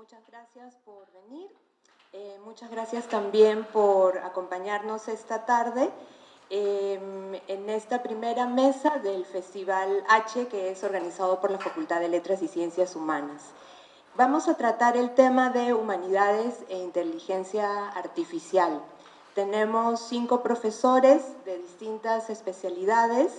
muchas gracias por venir. Muchas gracias también por acompañarnos esta tarde en esta primera mesa del Festival H, que es organizado por la Facultad de Letras y Ciencias Humanas. Vamos a tratar el tema de humanidades e inteligencia artificial. Tenemos 5 profesores de distintas especialidades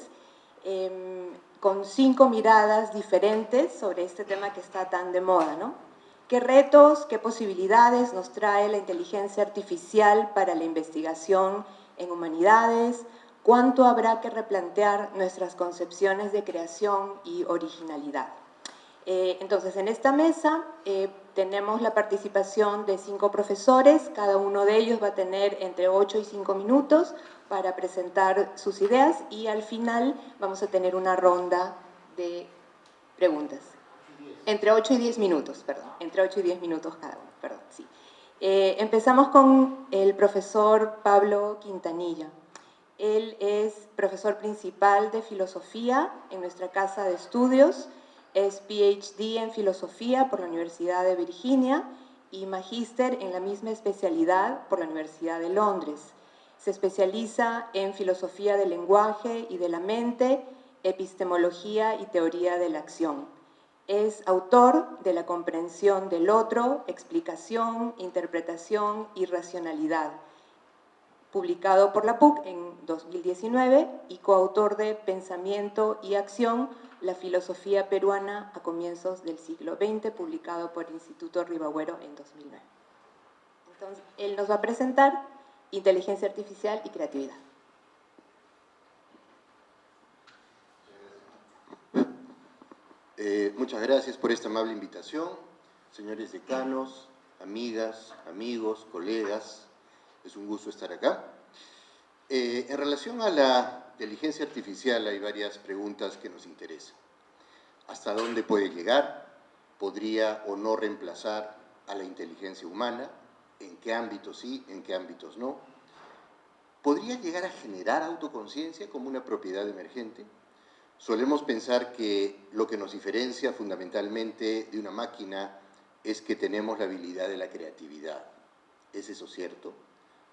con 5 miradas diferentes sobre este tema que está tan de moda, ¿no? ¿Qué retos, qué posibilidades nos trae la inteligencia artificial para la investigación en humanidades? ¿Cuánto habrá que replantear nuestras concepciones de creación y originalidad? Entonces, en esta mesa tenemos la participación de 5 profesores, cada uno de ellos va a tener entre 8 y 5 minutos para presentar sus ideas y al final vamos a tener una ronda de preguntas. Entre 8 y 10 minutos, perdón, entre 8 y 10 minutos cada uno, perdón, sí. Empezamos con el profesor Pablo Quintanilla. Él es profesor principal de filosofía en nuestra casa de estudios, es PhD en filosofía por la Universidad de Virginia y magíster en la misma especialidad por la Universidad de Londres. Se especializa en filosofía del lenguaje y de la mente, epistemología y teoría de la acción. Es autor de La comprensión del otro, explicación, interpretación y racionalidad, publicado por la PUC en 2019 y coautor de Pensamiento y Acción, la filosofía peruana a comienzos del siglo XX, publicado por el Instituto Ribagüero en 2009. Entonces, él nos va a presentar inteligencia artificial y creatividad. Muchas gracias por esta amable invitación, señores decanos, amigas, amigos, colegas, es un gusto estar acá. En relación a la inteligencia artificial hay varias preguntas que nos interesan. ¿Hasta dónde puede llegar? ¿Podría o no reemplazar a la inteligencia humana? ¿En qué ámbitos sí, en qué ámbitos no? ¿Podría llegar a generar autoconciencia como una propiedad emergente? Solemos pensar que lo que nos diferencia fundamentalmente de una máquina es que tenemos la habilidad de la creatividad. ¿Es eso cierto?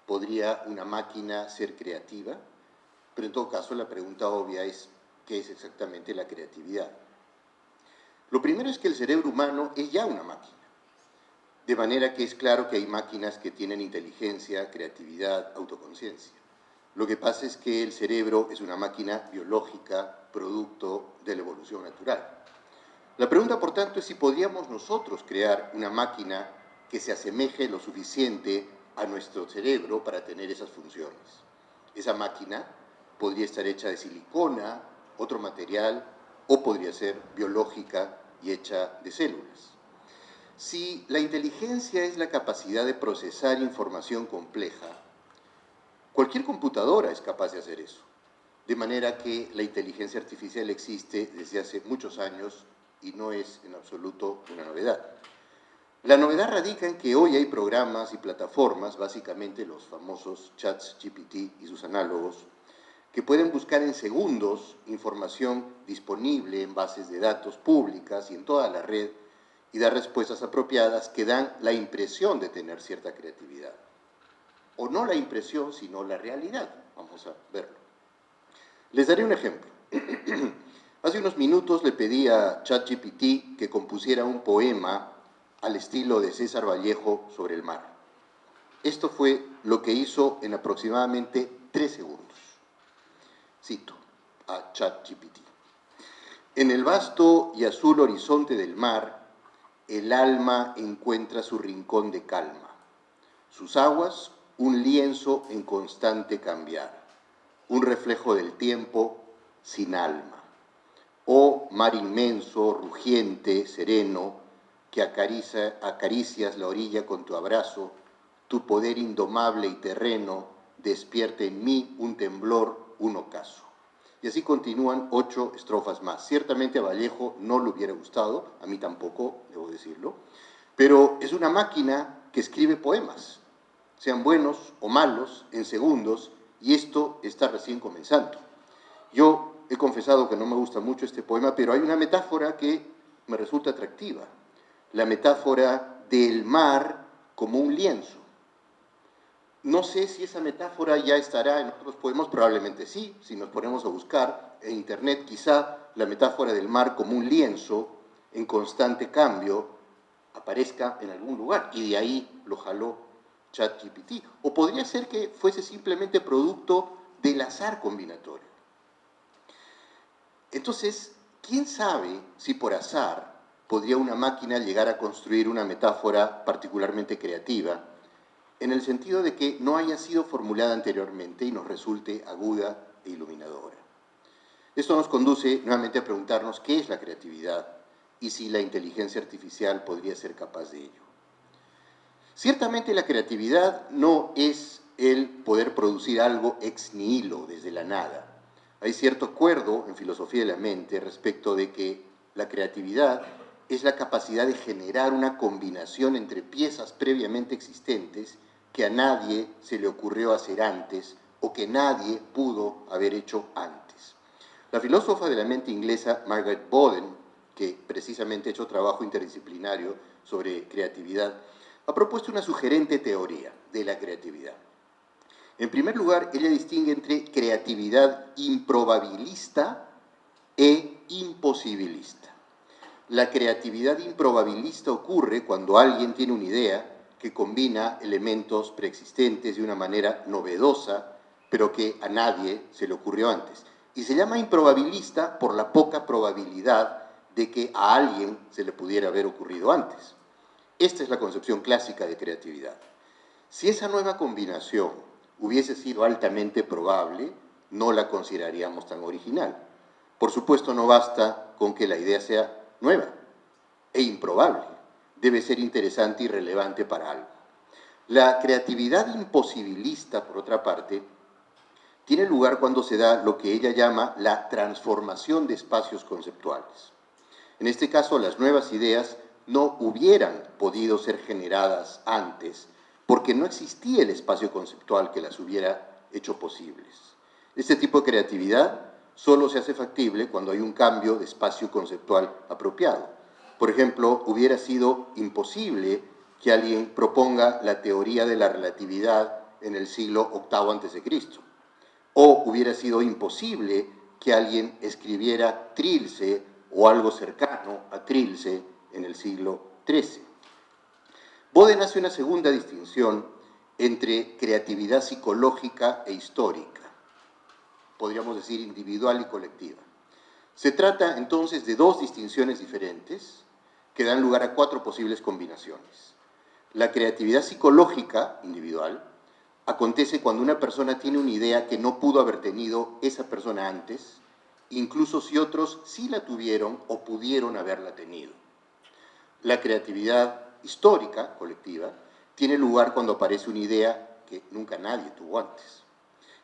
¿Podría una máquina ser creativa? Pero en todo caso la pregunta obvia es, ¿qué es exactamente la creatividad? Lo primero es que el cerebro humano es ya una máquina. De manera que es claro que hay máquinas que tienen inteligencia, creatividad, autoconciencia. Lo que pasa es que el cerebro es una máquina biológica, producto de la evolución natural. La pregunta, por tanto, es si podríamos nosotros crear una máquina que se asemeje lo suficiente a nuestro cerebro para tener esas funciones. Esa máquina podría estar hecha de silicona, otro material, o podría ser biológica y hecha de células. Si la inteligencia es la capacidad de procesar información compleja, cualquier computadora es capaz de hacer eso, de manera que la inteligencia artificial existe desde hace muchos años y no es en absoluto una novedad. La novedad radica en que hoy hay programas y plataformas, básicamente los famosos ChatGPT y sus análogos, que pueden buscar en segundos información disponible en bases de datos públicas y en toda la red y dar respuestas apropiadas que dan la impresión de tener cierta creatividad. O no la impresión, sino la realidad. Vamos a verlo. Les daré un ejemplo. Hace unos minutos le pedí a ChatGPT que compusiera un poema al estilo de César Vallejo sobre el mar. Esto fue lo que hizo en aproximadamente 3 segundos. Cito a ChatGPT. En el vasto y azul horizonte del mar, el alma encuentra su rincón de calma. Sus aguas, un lienzo en constante cambiar, un reflejo del tiempo sin alma. Oh mar inmenso, rugiente, sereno, que acaricias la orilla con tu abrazo, tu poder indomable y terreno despierta en mí un temblor, un ocaso. Y así continúan 8 estrofas más. Ciertamente a Vallejo no le hubiera gustado, a mí tampoco, debo decirlo, pero es una máquina que escribe poemas, sean buenos o malos, en segundos, y esto está recién comenzando. Yo he confesado que no me gusta mucho este poema, pero hay una metáfora que me resulta atractiva. La metáfora del mar como un lienzo. No sé si esa metáfora ya estará en otros poemas, probablemente sí, si nos ponemos a buscar en internet, quizá la metáfora del mar como un lienzo en constante cambio aparezca en algún lugar, y de ahí lo jaló ChatGPT. O podría ser que fuese simplemente producto del azar combinatorio. Entonces, ¿quién sabe si por azar podría una máquina llegar a construir una metáfora particularmente creativa, en el sentido de que no haya sido formulada anteriormente y nos resulte aguda e iluminadora? Esto nos conduce nuevamente a preguntarnos qué es la creatividad y si la inteligencia artificial podría ser capaz de ello. Ciertamente la creatividad no es el poder producir algo ex nihilo, desde la nada. Hay cierto acuerdo en filosofía de la mente respecto de que la creatividad es la capacidad de generar una combinación entre piezas previamente existentes que a nadie se le ocurrió hacer antes o que nadie pudo haber hecho antes. La filósofa de la mente inglesa Margaret Boden, que precisamente ha hecho trabajo interdisciplinario sobre creatividad, ha propuesto una sugerente teoría de la creatividad. En primer lugar, ella distingue entre creatividad improbabilista e imposibilista. La creatividad improbabilista ocurre cuando alguien tiene una idea que combina elementos preexistentes de una manera novedosa, pero que a nadie se le ocurrió antes. Y se llama improbabilista por la poca probabilidad de que a alguien se le pudiera haber ocurrido antes. Esta es la concepción clásica de creatividad. Si esa nueva combinación hubiese sido altamente probable, no la consideraríamos tan original. Por supuesto, no basta con que la idea sea nueva e improbable. Debe ser interesante y relevante para algo. La creatividad imposibilista, por otra parte, tiene lugar cuando se da lo que ella llama la transformación de espacios conceptuales. En este caso, las nuevas ideas no hubieran podido ser generadas antes porque no existía el espacio conceptual que las hubiera hecho posibles. Este tipo de creatividad solo se hace factible cuando hay un cambio de espacio conceptual apropiado. Por ejemplo, hubiera sido imposible que alguien proponga la teoría de la relatividad en el siglo VIII a.C., o hubiera sido imposible que alguien escribiera Trilce o algo cercano a Trilce en el siglo XIII. Boden hace una segunda distinción entre creatividad psicológica e histórica, podríamos decir individual y colectiva. Se trata entonces de dos distinciones diferentes que dan lugar a cuatro posibles combinaciones. La creatividad psicológica individual acontece cuando una persona tiene una idea que no pudo haber tenido esa persona antes, incluso si otros sí la tuvieron o pudieron haberla tenido. La creatividad histórica, colectiva, tiene lugar cuando aparece una idea que nunca nadie tuvo antes.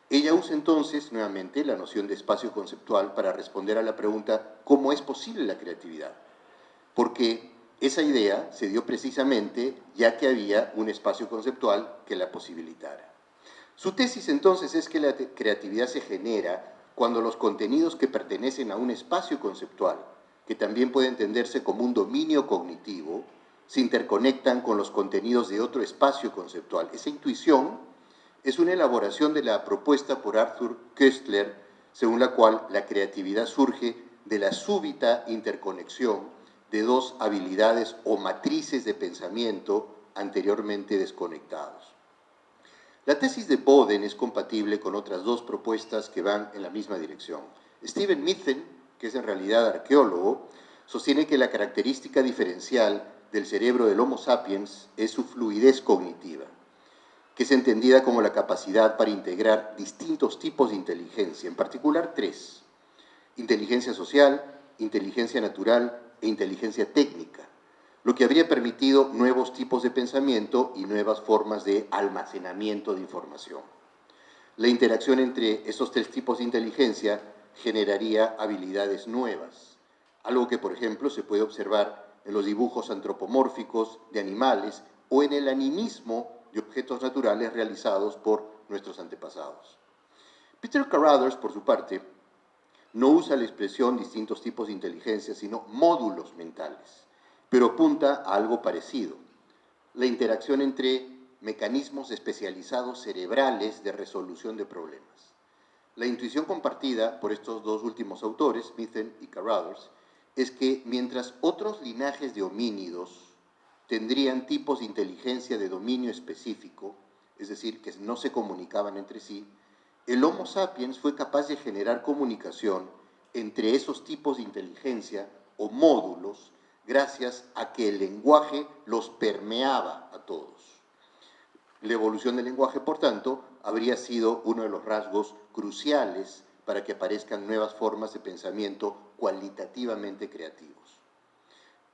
Ella usa entonces, nuevamente, la noción de espacio conceptual para responder a la pregunta ¿cómo es posible la creatividad? Porque esa idea se dio precisamente ya que había un espacio conceptual que la posibilitara. Su tesis entonces es que la creatividad se genera cuando los contenidos que pertenecen a un espacio conceptual, que también puede entenderse como un dominio cognitivo, se interconectan con los contenidos de otro espacio conceptual. Esa intuición es una elaboración de la propuesta por Arthur Koestler, según la cual la creatividad surge de la súbita interconexión de dos habilidades o matrices de pensamiento anteriormente desconectados. La tesis de Boden es compatible con otras dos propuestas que van en la misma dirección. Stephen Mitten, que es en realidad arqueólogo, sostiene que la característica diferencial del cerebro del Homo sapiens es su fluidez cognitiva, que es entendida como la capacidad para integrar distintos tipos de inteligencia, en particular tres: inteligencia social, inteligencia natural e inteligencia técnica, lo que habría permitido nuevos tipos de pensamiento y nuevas formas de almacenamiento de información. La interacción entre esos tres tipos de inteligencia generaría habilidades nuevas, algo que, por ejemplo, se puede observar en los dibujos antropomórficos de animales o en el animismo de objetos naturales realizados por nuestros antepasados. Peter Carruthers, por su parte, no usa la expresión distintos tipos de inteligencia, sino módulos mentales, pero apunta a algo parecido. la interacción entre mecanismos especializados cerebrales de resolución de problemas. La intuición compartida por estos dos últimos autores, Smithen y Carruthers, es que mientras otros linajes de homínidos tendrían tipos de inteligencia de dominio específico, es decir, que no se comunicaban entre sí, el Homo sapiens fue capaz de generar comunicación entre esos tipos de inteligencia o módulos gracias a que el lenguaje los permeaba a todos. La evolución del lenguaje, por tanto, habría sido uno de los rasgos cruciales para que aparezcan nuevas formas de pensamiento cualitativamente creativos.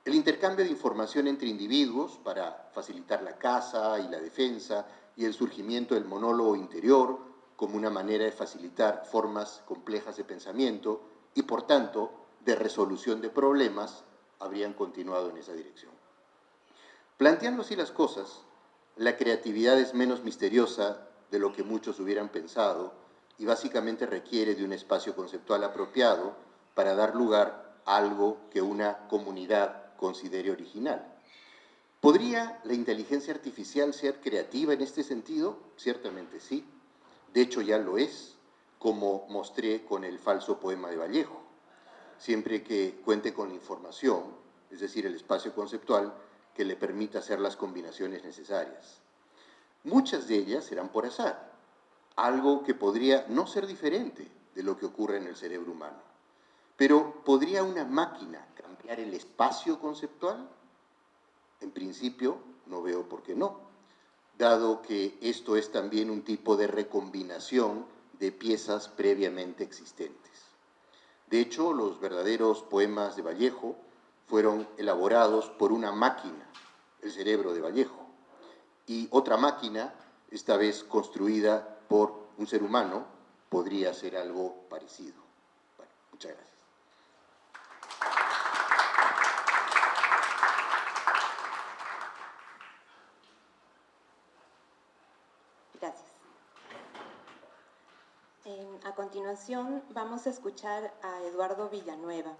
El intercambio de información entre individuos para facilitar la caza y la defensa y el surgimiento del monólogo interior como una manera de facilitar formas complejas de pensamiento y, por tanto, de resolución de problemas, habrían continuado en esa dirección. Planteando así las cosas, la creatividad es menos misteriosa de lo que muchos hubieran pensado y básicamente requiere de un espacio conceptual apropiado para dar lugar a algo que una comunidad considere original. ¿Podría la inteligencia artificial ser creativa en este sentido? Ciertamente sí. De hecho ya lo es, como mostré con el falso poema de Vallejo. Siempre que cuente con la información, es decir, el espacio conceptual, que le permita hacer las combinaciones necesarias. Muchas de ellas serán por azar, algo que podría no ser diferente de lo que ocurre en el cerebro humano. Pero, ¿podría una máquina cambiar el espacio conceptual? En principio, no veo por qué no, dado que esto es también un tipo de recombinación de piezas previamente existentes. De hecho, los verdaderos poemas de Vallejo fueron elaborados por una máquina, el cerebro de Vallejo, y otra máquina, esta vez construida por un ser humano, podría ser algo parecido. Bueno, muchas gracias. Gracias. A continuación vamos a escuchar a Eduardo Villanueva.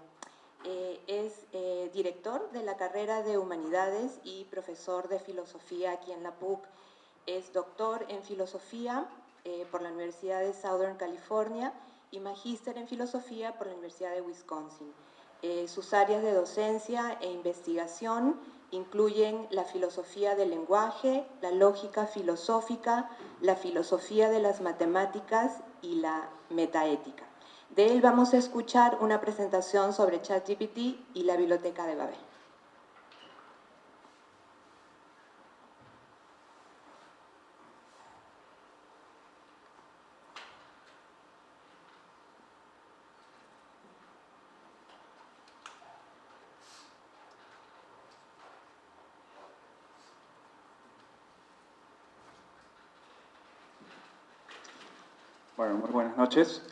Es director de la carrera de Humanidades y profesor de Filosofía aquí en la PUC. Es doctor en Filosofía por la Universidad de Southern California y magíster en Filosofía por la Universidad de Wisconsin. Sus áreas de docencia e investigación incluyen la filosofía del lenguaje, la lógica filosófica, la filosofía de las matemáticas y la metaética. De él vamos a escuchar una presentación sobre ChatGPT y la Biblioteca de Babel. Bueno, muy buenas noches.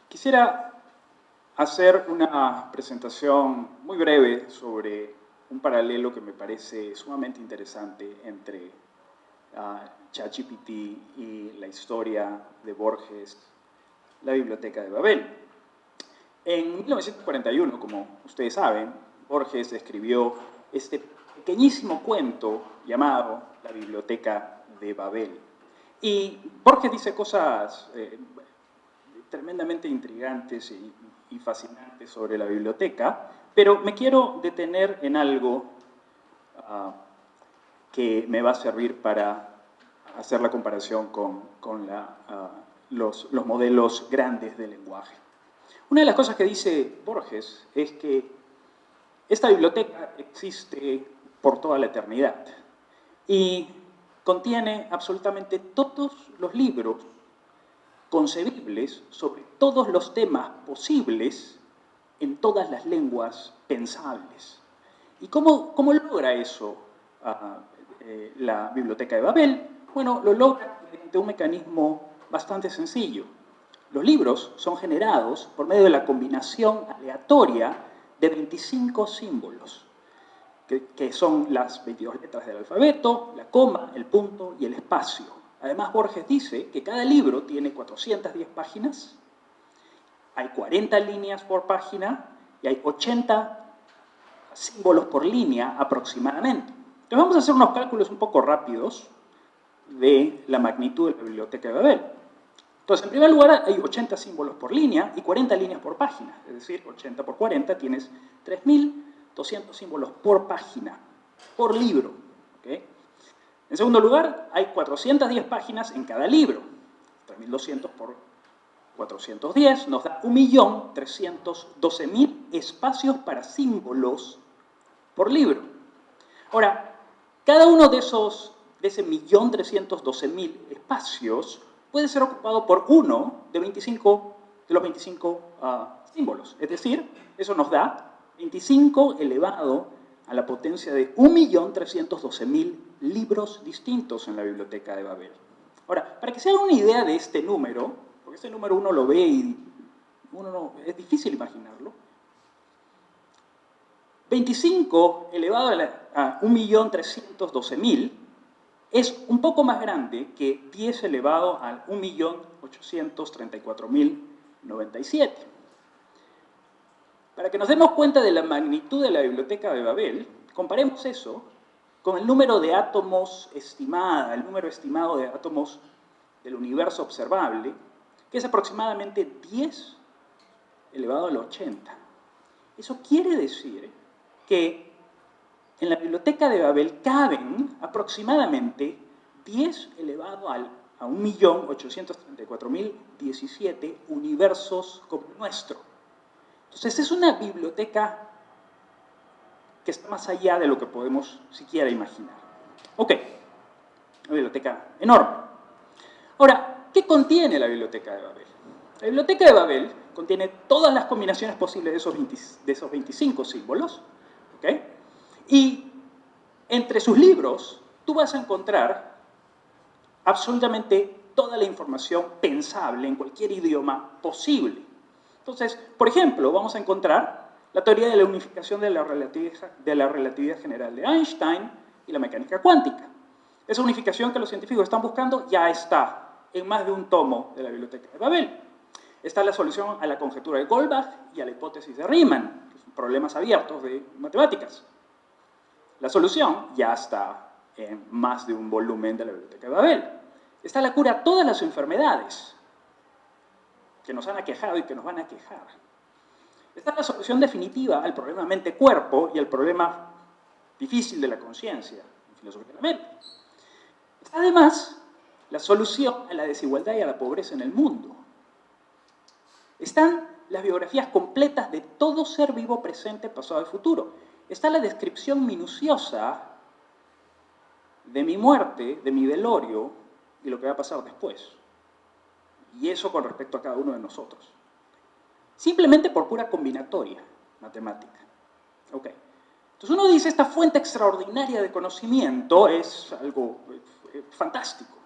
Quisiera hacer una presentación muy breve sobre un paralelo que me parece sumamente interesante entre ChatGPT y la historia de Borges, la Biblioteca de Babel. En 1941, como ustedes saben, Borges escribió este pequeñísimo cuento llamado La Biblioteca de Babel. Y Borges dice cosas tremendamente intrigantes y fascinantes sobre la biblioteca, pero me quiero detener en algo que me va a servir para hacer la comparación con los modelos grandes de lenguaje. Una de las cosas que dice Borges es que esta biblioteca existe por toda la eternidad y contiene absolutamente todos los libros concebibles sobre todos los temas posibles en todas las lenguas pensables. ¿Y cómo logra eso la Biblioteca de Babel? Bueno, lo logra mediante un mecanismo bastante sencillo. Los libros son generados por medio de la combinación aleatoria de 25 símbolos, que son las 22 letras del alfabeto, la coma, el punto y el espacio. Además, Borges dice que cada libro tiene 410 páginas, hay 40 líneas por página y hay 80 símbolos por línea aproximadamente. Entonces vamos a hacer unos cálculos un poco rápidos de la magnitud de la biblioteca de Babel. Entonces, en primer lugar, hay 80 símbolos por línea y 40 líneas por página. Es decir, 80 por 40 tienes 3.200 símbolos por página, por libro. ¿Okay? En segundo lugar, hay 410 páginas en cada libro. 3.200 por 410 nos da 1.312.000 espacios para símbolos por libro. Ahora, cada uno de ese 1.312.000 espacios puede ser ocupado por uno de los 25 símbolos. Es decir, eso nos da 25 elevado a la potencia de 1.312.000 libros distintos en la biblioteca de Babel. Ahora, para que se hagan una idea de este número, porque este número uno lo ve y es difícil imaginarlo, 25 elevado a 1.312.000 es un poco más grande que 10 elevado al 1.834.097. Para que nos demos cuenta de la magnitud de la biblioteca de Babel, comparemos eso con el número de átomos estimada, el número estimado de átomos del universo observable, que es aproximadamente 10 elevado al 80. Eso quiere decir que en la biblioteca de Babel caben aproximadamente 10 elevado a 1.834.017 universos como el nuestro. Entonces es una biblioteca que está más allá de lo que podemos siquiera imaginar. Ok, una biblioteca enorme. Ahora, ¿qué contiene la biblioteca de Babel? La biblioteca de Babel contiene todas las combinaciones posibles de esos 25 símbolos, ¿ok? Y entre sus libros tú vas a encontrar absolutamente toda la información pensable en cualquier idioma posible. Entonces, por ejemplo, vamos a encontrar la teoría de la unificación de la relatividad general de Einstein y la mecánica cuántica. Esa unificación que los científicos están buscando ya está en más de un tomo de la biblioteca de Babel. Está la solución a la conjetura de Goldbach y a la hipótesis de Riemann, que son problemas abiertos de matemáticas. La solución ya está en más de un volumen de la biblioteca de Babel. Está la cura a todas las enfermedades que nos han aquejado y que nos van a aquejar. Está la solución definitiva al problema mente-cuerpo y al problema difícil de la conciencia, en filosofía de la mente. Está además la solución a la desigualdad y a la pobreza en el mundo. Están las biografías completas de todo ser vivo presente, pasado y futuro. Está la descripción minuciosa de mi muerte, de mi velorio y lo que va a pasar después. Y eso con respecto a cada uno de nosotros. Simplemente por pura combinatoria matemática. Ok. Entonces uno dice, esta fuente extraordinaria de conocimiento es algo fantástico.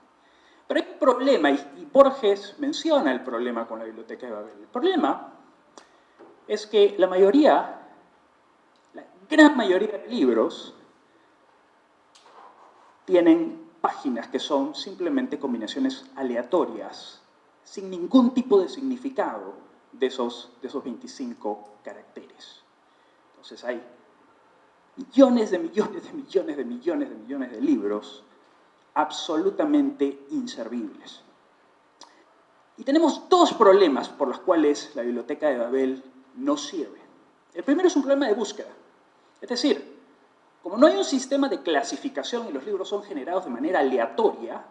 Pero hay un problema, y Borges menciona el problema con la biblioteca de Babel. El problema es que la gran mayoría de libros tienen páginas que son simplemente combinaciones aleatorias, sin ningún tipo de significado de esos 25 caracteres. Entonces hay millones de millones de millones de millones de millones de libros absolutamente inservibles. Y tenemos dos problemas por los cuales la biblioteca de Babel no sirve. El primero es un problema de búsqueda. Es decir, como no hay un sistema de clasificación y los libros son generados de manera aleatoria,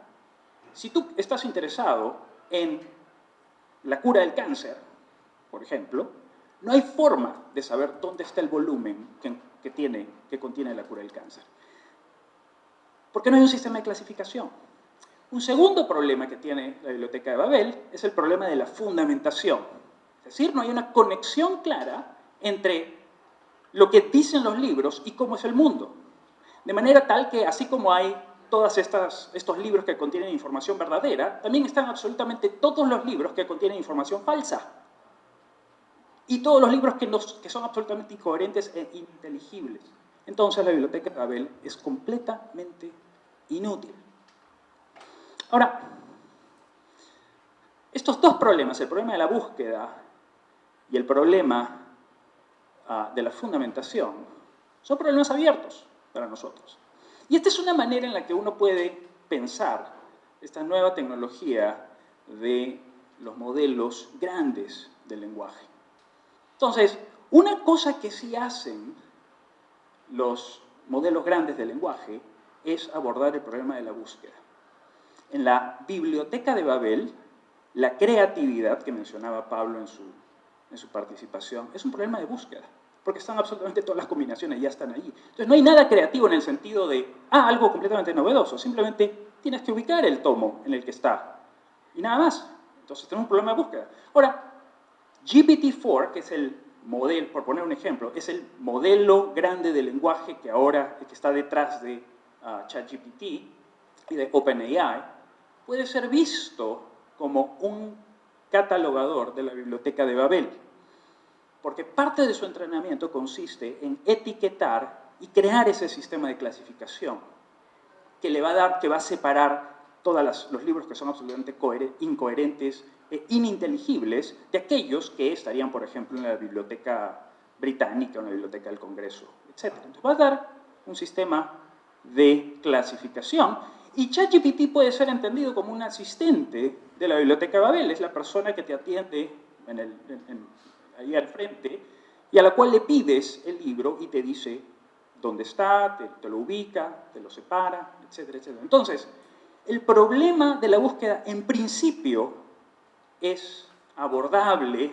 si tú estás interesado en la cura del cáncer, por ejemplo, no hay forma de saber dónde está el volumen que contiene la cura del cáncer. Porque no hay un sistema de clasificación. Un segundo problema que tiene la biblioteca de Babel es el problema de la fundamentación. Es decir, no hay una conexión clara entre lo que dicen los libros y cómo es el mundo. De manera tal que, así como hay todos estos libros que contienen información verdadera, también están absolutamente todos los libros que contienen información falsa. Y todos los libros que son absolutamente incoherentes e ininteligibles. Entonces la biblioteca de Babel es completamente inútil. Ahora, estos dos problemas, el problema de la búsqueda y el problema de la fundamentación, son problemas abiertos para nosotros. Y esta es una manera en la que uno puede pensar esta nueva tecnología de los modelos grandes del lenguaje. Entonces, una cosa que sí hacen los modelos grandes del lenguaje es abordar el problema de la búsqueda. En la biblioteca de Babel, la creatividad que mencionaba Pablo en su participación es un problema de búsqueda, porque están absolutamente todas las combinaciones, ya están allí. Entonces no hay nada creativo en el sentido de, algo completamente novedoso, simplemente tienes que ubicar el tomo en el que está, y nada más. Entonces tenemos un problema de búsqueda. Ahora, GPT-4, que es el modelo, por poner un ejemplo, es el modelo grande de lenguaje que ahora está detrás de ChatGPT y de OpenAI, puede ser visto como un catalogador de la biblioteca de Babel, porque parte de su entrenamiento consiste en etiquetar y crear ese sistema de clasificación que va a separar todos los libros que son absolutamente incoherentes e ininteligibles de aquellos que estarían, por ejemplo, en la biblioteca británica o en la biblioteca del Congreso, etc. Entonces va a dar un sistema de clasificación y ChatGPT puede ser entendido como un asistente de la biblioteca de Babel, es la persona que te atiende ahí al frente y a la cual le pides el libro y te dice dónde está, te lo ubica, te lo separa, etcétera, etcétera. Entonces, el problema de la búsqueda en principio es abordable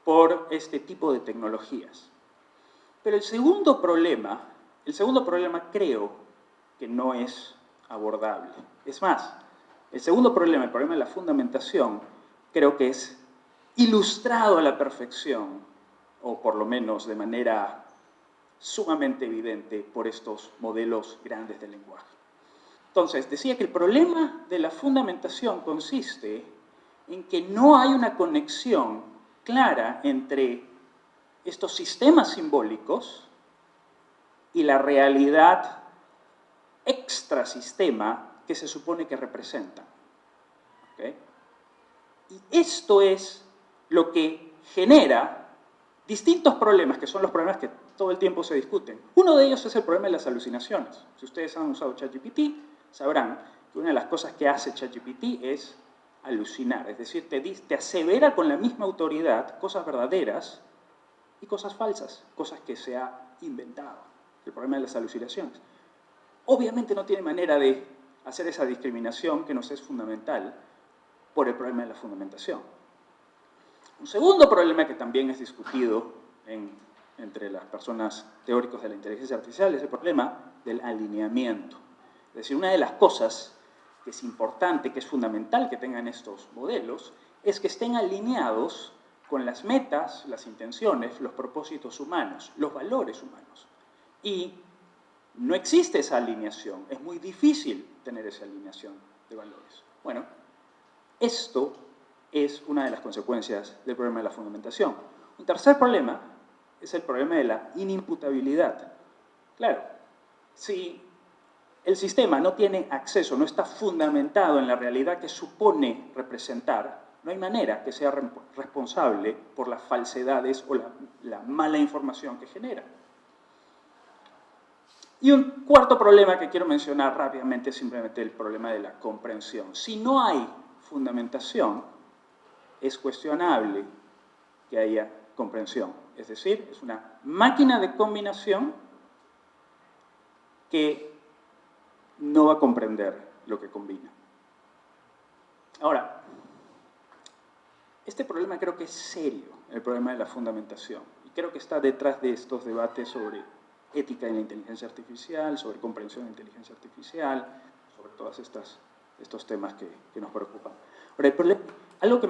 por este tipo de tecnologías. Pero el segundo problema creo que no es abordable. Es más, el segundo problema, el problema de la fundamentación, creo que es ilustrado a la perfección, o por lo menos de manera sumamente evidente por estos modelos grandes del lenguaje. Entonces, decía que el problema de la fundamentación consiste en que no hay una conexión clara entre estos sistemas simbólicos y la realidad extrasistema que se supone que representan. ¿Okay? Y esto es lo que genera distintos problemas, que son los problemas que todo el tiempo se discuten. Uno de ellos es el problema de las alucinaciones. Si ustedes han usado ChatGPT, sabrán que una de las cosas que hace ChatGPT es alucinar, es decir, te asevera con la misma autoridad cosas verdaderas y cosas falsas, cosas que se ha inventado. El problema de las alucinaciones. Obviamente no tiene manera de hacer esa discriminación que nos es fundamental por el problema de la fundamentación. Un segundo problema que también es discutido entre las personas teóricos de la inteligencia artificial es el problema del alineamiento. Es decir, una de las cosas que es importante, que es fundamental que tengan estos modelos, es que estén alineados con las metas, las intenciones, los propósitos humanos, los valores humanos. Y no existe esa alineación, es muy difícil tener esa alineación de valores. Bueno, esto es una de las consecuencias del problema de la fundamentación. Un tercer problema es el problema de la inimputabilidad. Claro, si el sistema no tiene acceso, no está fundamentado en la realidad que supone representar, no hay manera que sea responsable por las falsedades o la mala información que genera. Y un cuarto problema que quiero mencionar rápidamente es simplemente el problema de la comprensión. Si no hay fundamentación, es cuestionable que haya comprensión. Es decir, es una máquina de combinación que no va a comprender lo que combina. Ahora, este problema creo que es serio, el problema de la fundamentación. Y creo que está detrás de estos debates sobre ética en la inteligencia artificial, sobre comprensión de inteligencia artificial, sobre todos estos temas que nos preocupan. Ahora, algo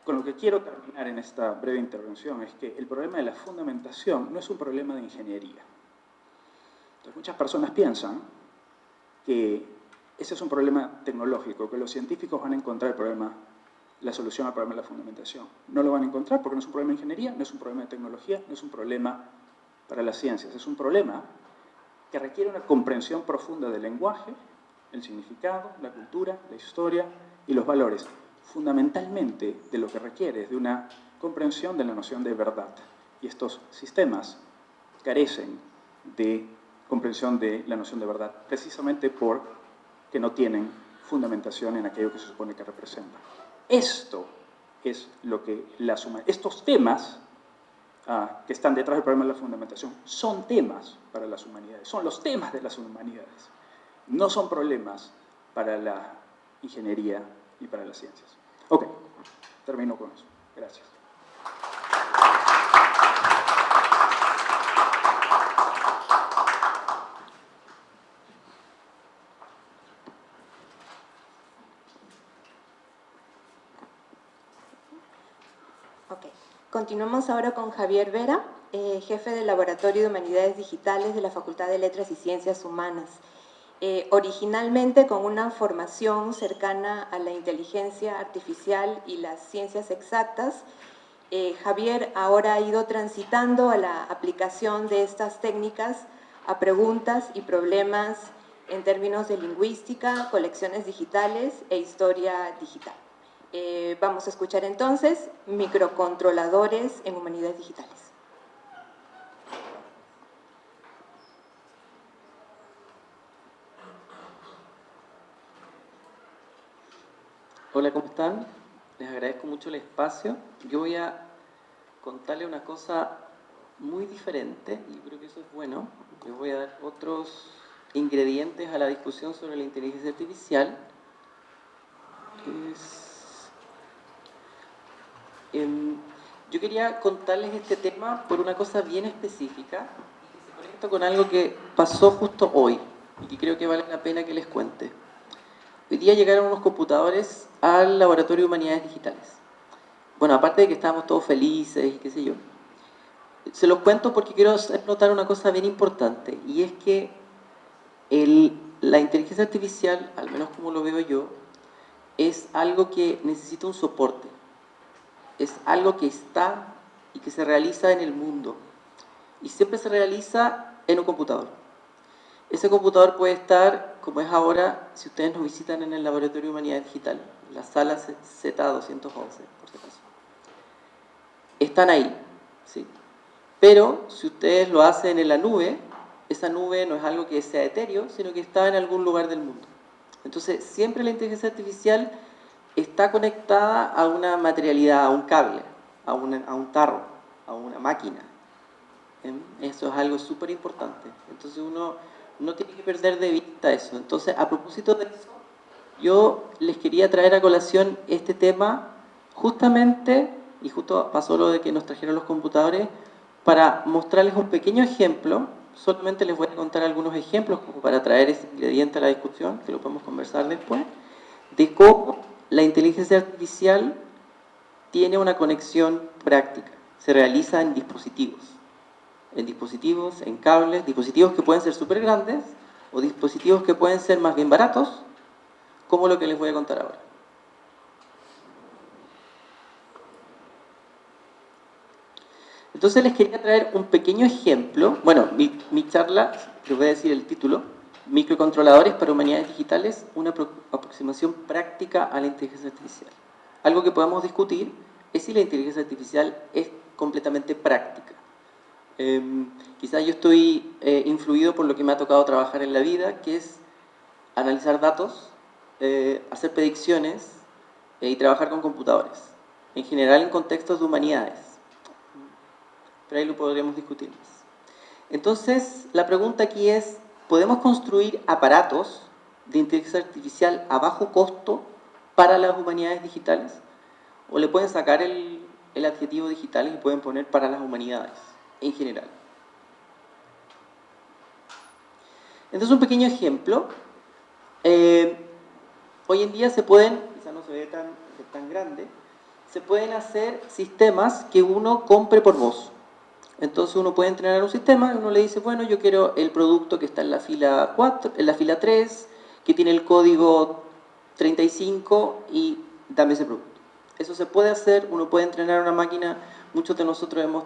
con lo que quiero terminar en esta breve intervención es que el problema de la fundamentación no es un problema de ingeniería. Entonces, muchas personas piensan que ese es un problema tecnológico, que los científicos van a encontrar la solución al problema de la fundamentación. No lo van a encontrar porque no es un problema de ingeniería, no es un problema de tecnología, no es un problema para las ciencias. Es un problema que requiere una comprensión profunda del lenguaje, el significado, la cultura, la historia y los valores. Fundamentalmente, de lo que requiere es de una comprensión de la noción de verdad. Y estos sistemas carecen de comprensión de la noción de verdad, precisamente porque no tienen fundamentación en aquello que se supone que representan. Esto es lo que estos temas que están detrás del problema de la fundamentación son temas para las humanidades, son los temas de las humanidades, no son problemas para la ingeniería y para las ciencias. Ok, termino con eso. Gracias. Ok, continuamos ahora con Javier Vera, jefe del Laboratorio de Humanidades Digitales de la Facultad de Letras y Ciencias Humanas. Originalmente con una formación cercana a la inteligencia artificial y las ciencias exactas, Javier ahora ha ido transitando a la aplicación de estas técnicas a preguntas y problemas en términos de lingüística, colecciones digitales e historia digital. Vamos a escuchar entonces microcontroladores en humanidades digitales. Hola, ¿cómo están? Les agradezco mucho el espacio. Yo voy a contarles una cosa muy diferente y creo que eso es bueno. Les voy a dar otros ingredientes a la discusión sobre la inteligencia artificial. Yo quería contarles este tema por una cosa bien específica y que se conecta con algo que pasó justo hoy y que creo que vale la pena que les cuente. Hoy día llegaron unos computadores al Laboratorio de Humanidades Digitales. Bueno, aparte de que estábamos todos felices y qué sé yo, se los cuento porque quiero hacer notar una cosa bien importante, y es que la inteligencia artificial, al menos como lo veo yo, es algo que necesita un soporte. Es algo que está y que se realiza en el mundo. Y siempre se realiza en un computador. Ese computador puede estar, como es ahora, si ustedes nos visitan en el Laboratorio de Humanidades Digital, la sala Z211, por si acaso. Están ahí, ¿sí? Pero si ustedes lo hacen en la nube, esa nube no es algo que sea etéreo, sino que está en algún lugar del mundo. Entonces, siempre la inteligencia artificial está conectada a una materialidad, a un cable, a un tarro, a una máquina. Eso es algo súper importante. Entonces uno no tiene que perder de vista eso. Entonces, a propósito de eso, yo les quería traer a colación este tema justamente, y justo pasó lo de que nos trajeron los computadores, para mostrarles un pequeño ejemplo. Solamente les voy a contar algunos ejemplos como para traer ese ingrediente a la discusión, que lo podemos conversar después, de cómo la inteligencia artificial tiene una conexión práctica, se realiza en dispositivos, en cables, dispositivos que pueden ser súper grandes o dispositivos que pueden ser más bien baratos, como lo que les voy a contar ahora. Entonces les quería traer un pequeño ejemplo. Bueno, mi charla, les voy a decir el título: Microcontroladores para humanidades digitales, una aproximación práctica a la inteligencia artificial. Algo que podemos discutir es si la inteligencia artificial es completamente práctica. Quizás yo estoy influido por lo que me ha tocado trabajar en la vida, que es analizar datos, hacer predicciones y trabajar con computadores, en general en contextos de humanidades. Pero ahí lo podríamos discutir más. Entonces, la pregunta aquí es: ¿podemos construir aparatos de inteligencia artificial a bajo costo para las humanidades digitales? ¿O le pueden sacar el adjetivo digitales y pueden poner para las humanidades en general? Entonces, un pequeño ejemplo. Hoy en día se pueden, quizás no se ve tan grande, se pueden hacer sistemas que uno compre por voz. Entonces uno puede entrenar un sistema y uno le dice: bueno, yo quiero el producto que está en la fila 4, en la fila 3, que tiene el código 35 y dame ese producto. Eso se puede hacer, uno puede entrenar una máquina. Muchos de nosotros hemos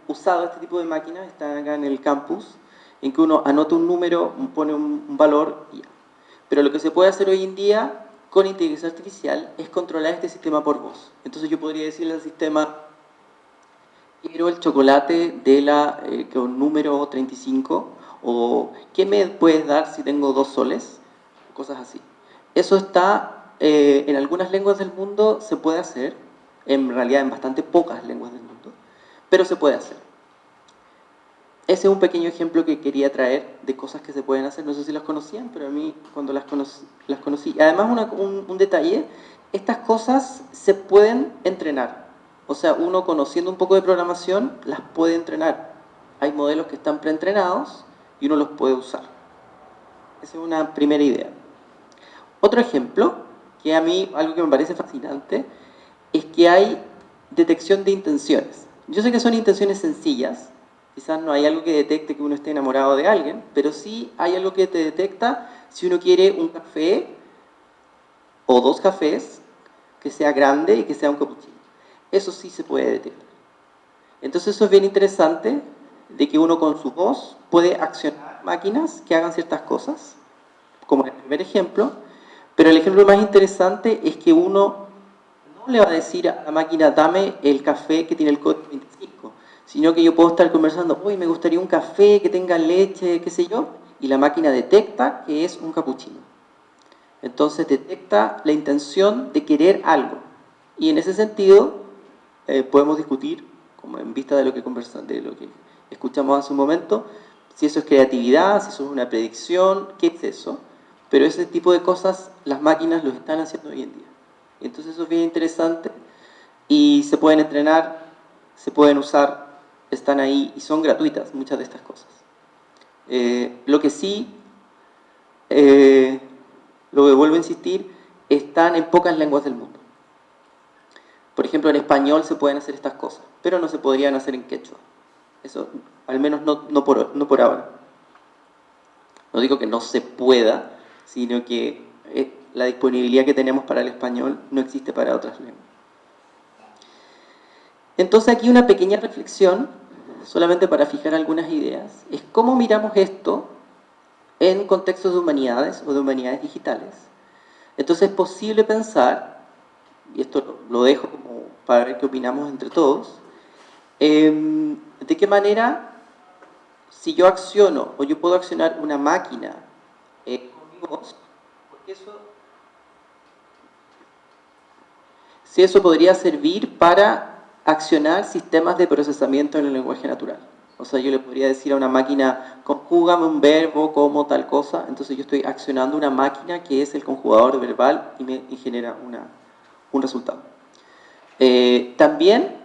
usado este tipo de máquinas, están acá en el campus, en que uno anota un número, pone un valor y ya. Pero lo que se puede hacer hoy en día con inteligencia artificial es controlar este sistema por voz. Entonces yo podría decirle al sistema: quiero el chocolate de la con número 35, o ¿qué me puedes dar si tengo 2 soles? Cosas así. Eso está, en algunas lenguas del mundo se puede hacer, en realidad en bastante pocas lenguas del mundo, pero se puede hacer. Ese es un pequeño ejemplo que quería traer de cosas que se pueden hacer. No sé si las conocían, pero a mí cuando las conocí. Además, un detalle, estas cosas se pueden entrenar. O sea, uno conociendo un poco de programación las puede entrenar. Hay modelos que están preentrenados y uno los puede usar. Esa es una primera idea. Otro ejemplo, que a mí algo que me parece fascinante, es que hay detección de intenciones. Yo sé que son intenciones sencillas, quizás no hay algo que detecte que uno esté enamorado de alguien, pero sí hay algo que te detecta si uno quiere un café o 2 cafés, que sea grande y que sea un cappuccino. Eso sí se puede detectar. Entonces eso es bien interesante, de que uno con su voz puede accionar máquinas que hagan ciertas cosas, como en el primer ejemplo, pero el ejemplo más interesante es que uno no le va a decir a la máquina, dame el café que tiene el código 25, sino que yo puedo estar conversando, uy, me gustaría un café que tenga leche, qué sé yo, y la máquina detecta que es un cappuccino. Entonces detecta la intención de querer algo. Y en ese sentido podemos discutir, como en vista de lo que escuchamos hace un momento, si eso es creatividad, si eso es una predicción, qué es eso. Pero ese tipo de cosas las máquinas lo están haciendo hoy en día. Entonces eso es bien interesante y se pueden entrenar, se pueden usar, están ahí y son gratuitas muchas de estas cosas. Lo que sí, lo que vuelvo a insistir, están en pocas lenguas del mundo. Por ejemplo, en español se pueden hacer estas cosas, pero no se podrían hacer en quechua. Eso, al menos no por ahora. No digo que no se pueda, sino que la disponibilidad que tenemos para el español no existe para otras lenguas. Entonces aquí una pequeña reflexión, solamente para fijar algunas ideas, es cómo miramos esto en contextos de humanidades o de humanidades digitales. Entonces es posible pensar, y esto lo dejo como para ver qué opinamos entre todos, de qué manera, si yo acciono o yo puedo accionar una máquina con mi voz, porque si eso podría servir para accionar sistemas de procesamiento en el lenguaje natural. O sea, yo le podría decir a una máquina, conjúgame un verbo como tal cosa, entonces yo estoy accionando una máquina que es el conjugador verbal y genera un resultado. También,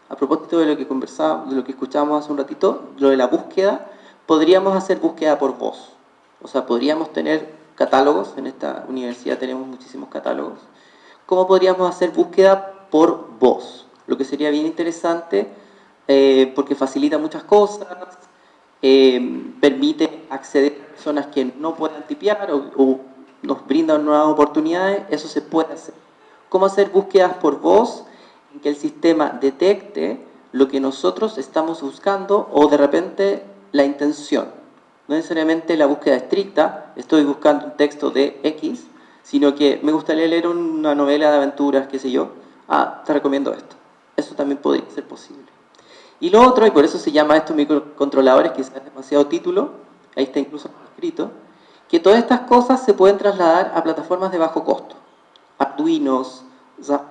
a propósito de lo que conversábamos, de lo que escuchábamos hace un ratito, lo de la búsqueda, podríamos hacer búsqueda por voz. O sea, podríamos tener catálogos, en esta universidad tenemos muchísimos catálogos. ¿Cómo podríamos hacer búsqueda por voz? Lo que sería bien interesante, porque facilita muchas cosas, permite acceder a personas que no puedan tipear o nos brindan nuevas oportunidades, eso se puede hacer. ¿Cómo hacer búsquedas por voz en que el sistema detecte lo que nosotros estamos buscando o de repente la intención? No necesariamente la búsqueda estricta, estoy buscando un texto de X, sino que me gustaría leer una novela de aventuras, qué sé yo, te recomiendo esto. Eso también podría ser posible. Y lo otro, y por eso se llama esto microcontroladores, quizás es demasiado título, ahí está incluso escrito, que todas estas cosas se pueden trasladar a plataformas de bajo costo. Arduinos,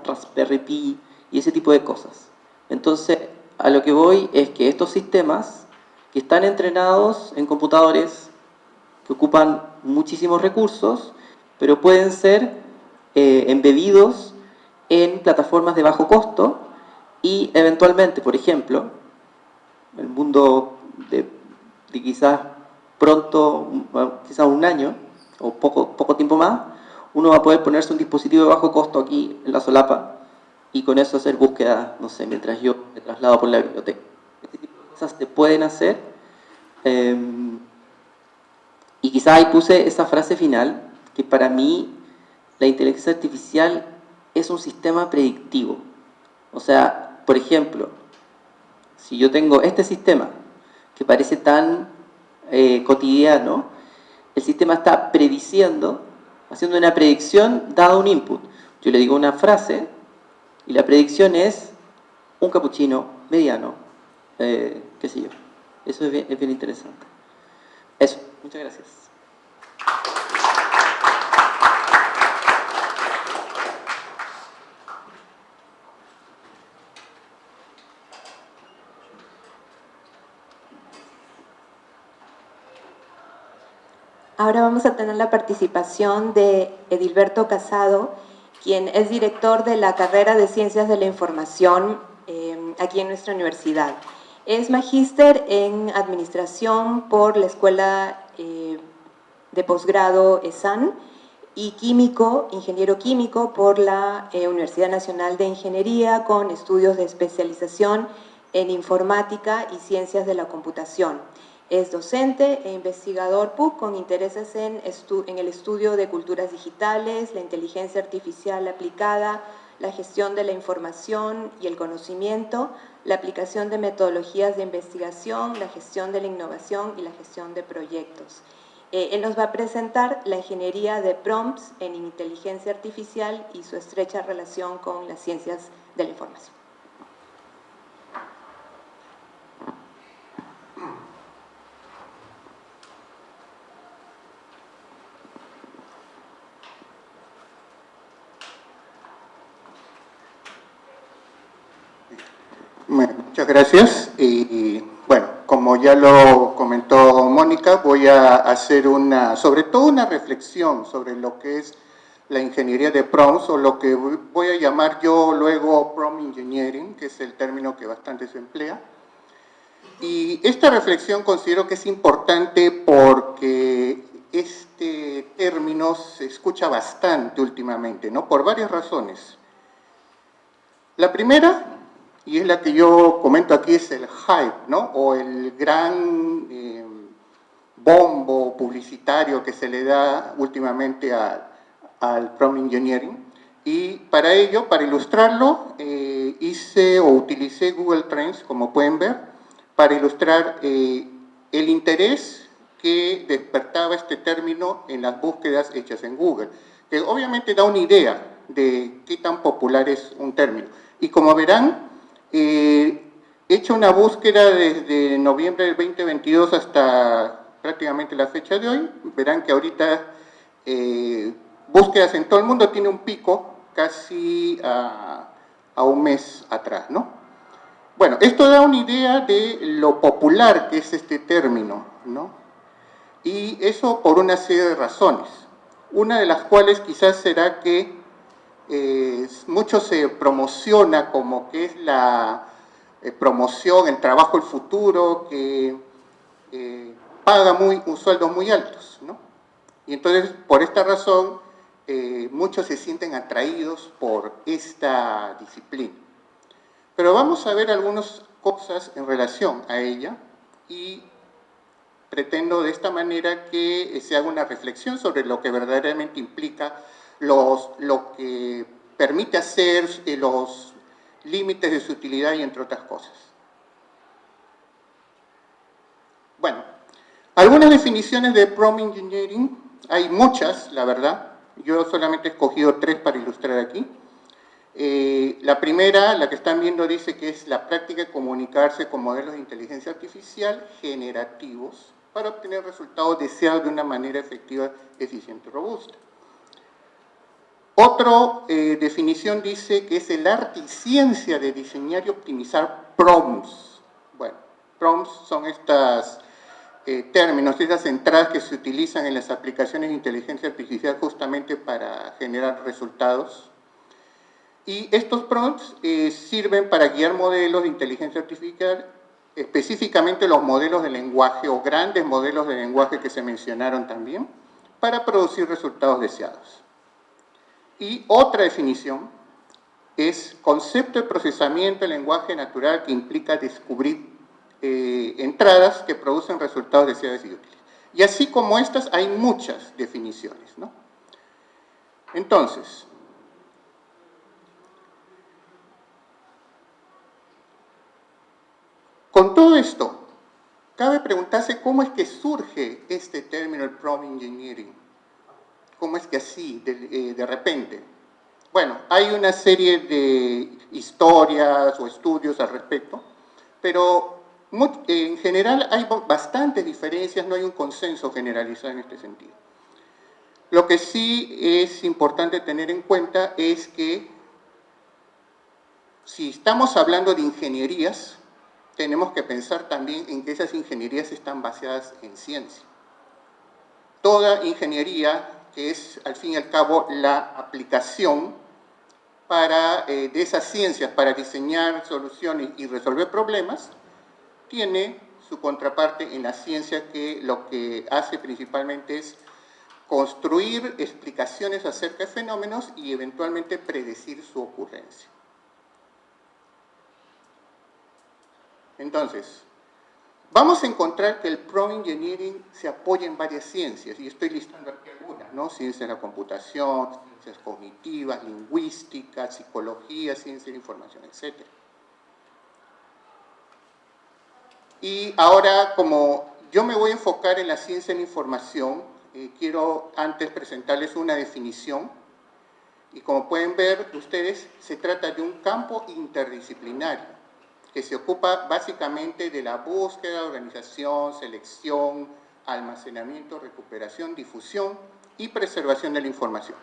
Raspberry Pi y ese tipo de cosas. Entonces, a lo que voy es que estos sistemas que están entrenados en computadores que ocupan muchísimos recursos, pero pueden ser embebidos en plataformas de bajo costo y eventualmente, por ejemplo, el mundo de quizás pronto, quizás un año o poco tiempo más, uno va a poder ponerse un dispositivo de bajo costo aquí en la solapa y con eso hacer búsqueda, no sé, mientras yo me traslado por la biblioteca. Este tipo de cosas se pueden hacer. Y quizás ahí puse esa frase final, que para mí la inteligencia artificial es un sistema predictivo. O sea, por ejemplo, si yo tengo este sistema que parece tan cotidiano, el sistema está prediciendo, haciendo una predicción dado un input. Yo le digo una frase y la predicción es un cappuccino mediano qué sé yo. Eso es bien interesante. Eso, muchas gracias. Ahora vamos a tener la participación de Edilberto Casado, quien es director de la carrera de Ciencias de la Información aquí en nuestra universidad. Es magíster en Administración por la Escuela de Posgrado ESAN y ingeniero químico por la Universidad Nacional de Ingeniería con estudios de especialización en Informática y Ciencias de la Computación. Es docente e investigador PUC con intereses en el estudio de culturas digitales, la inteligencia artificial aplicada, la gestión de la información y el conocimiento, la aplicación de metodologías de investigación, la gestión de la innovación y la gestión de proyectos. Él nos va a presentar la ingeniería de prompts en inteligencia artificial y su estrecha relación con las ciencias de la información. Bueno, muchas gracias. Y bueno, como ya lo comentó Mónica, voy a hacer sobre todo una reflexión sobre lo que es la ingeniería de prompts, o lo que voy a llamar yo luego prompt engineering, que es el término que bastante se emplea. Y esta reflexión considero que es importante porque este término se escucha bastante últimamente, ¿no? Por varias razones. La primera, y es la que yo comento aquí, es el hype, ¿no? O el gran bombo publicitario que se le da últimamente al prompt engineering. Y para ello, para ilustrarlo, utilicé Google Trends, como pueden ver, para ilustrar el interés que despertaba este término en las búsquedas hechas en Google, que obviamente da una idea de qué tan popular es un término. Y como verán, he hecho una búsqueda desde noviembre del 2022 hasta prácticamente la fecha de hoy. Verán que ahorita búsquedas en todo el mundo tiene un pico casi a un mes atrás, ¿no? Bueno, esto da una idea de lo popular que es este término, ¿no? Y eso por una serie de razones. Una de las cuales quizás será que mucho se promociona como que es la promoción, el trabajo, el futuro, que paga sueldos muy altos, ¿no? Y entonces, por esta razón, muchos se sienten atraídos por esta disciplina. Pero vamos a ver algunas cosas en relación a ella y pretendo de esta manera que se haga una reflexión sobre lo que verdaderamente implica lo que permite hacer, los límites de su utilidad y entre otras cosas. Bueno, algunas definiciones de prompt engineering, hay muchas, la verdad. Yo solamente he escogido 3 para ilustrar aquí. La primera, la que están viendo, dice que es la práctica de comunicarse con modelos de inteligencia artificial generativos para obtener resultados deseados de una manera efectiva, eficiente y robusta. Otra definición dice que es el arte y ciencia de diseñar y optimizar prompts. Bueno, prompts son estos términos, esas entradas que se utilizan en las aplicaciones de inteligencia artificial justamente para generar resultados. Y estos prompts sirven para guiar modelos de inteligencia artificial, específicamente los modelos de lenguaje o grandes modelos de lenguaje que se mencionaron también, para producir resultados deseados. Y otra definición es concepto de procesamiento del lenguaje natural que implica descubrir entradas que producen resultados deseados y útiles. Y así como estas, hay muchas definiciones, ¿no? Entonces, con todo esto, cabe preguntarse cómo es que surge este término, el prompt engineering. ¿Cómo es que así, de repente? Bueno, hay una serie de historias o estudios al respecto, pero En general hay bastantes diferencias, no hay un consenso generalizado en este sentido. Lo que sí es importante tener en cuenta es que si estamos hablando de ingenierías, tenemos que pensar también en que esas ingenierías están basadas en ciencia. Toda ingeniería, que es al fin y al cabo la aplicación de esas ciencias para diseñar soluciones y resolver problemas, tiene su contraparte en la ciencia, que lo que hace principalmente es construir explicaciones acerca de fenómenos y eventualmente predecir su ocurrencia. Entonces, vamos a encontrar que el prompt engineering se apoya en varias ciencias, y estoy listando aquí algunas, ¿no? Ciencia de la computación, ciencias cognitivas, lingüística, psicología, ciencia de la información, etc. Y ahora, como yo me voy a enfocar en la ciencia de la información, quiero antes presentarles una definición, y como pueden ver ustedes, se trata de un campo interdisciplinario que se ocupa básicamente de la búsqueda, organización, selección, almacenamiento, recuperación, difusión y preservación de la información.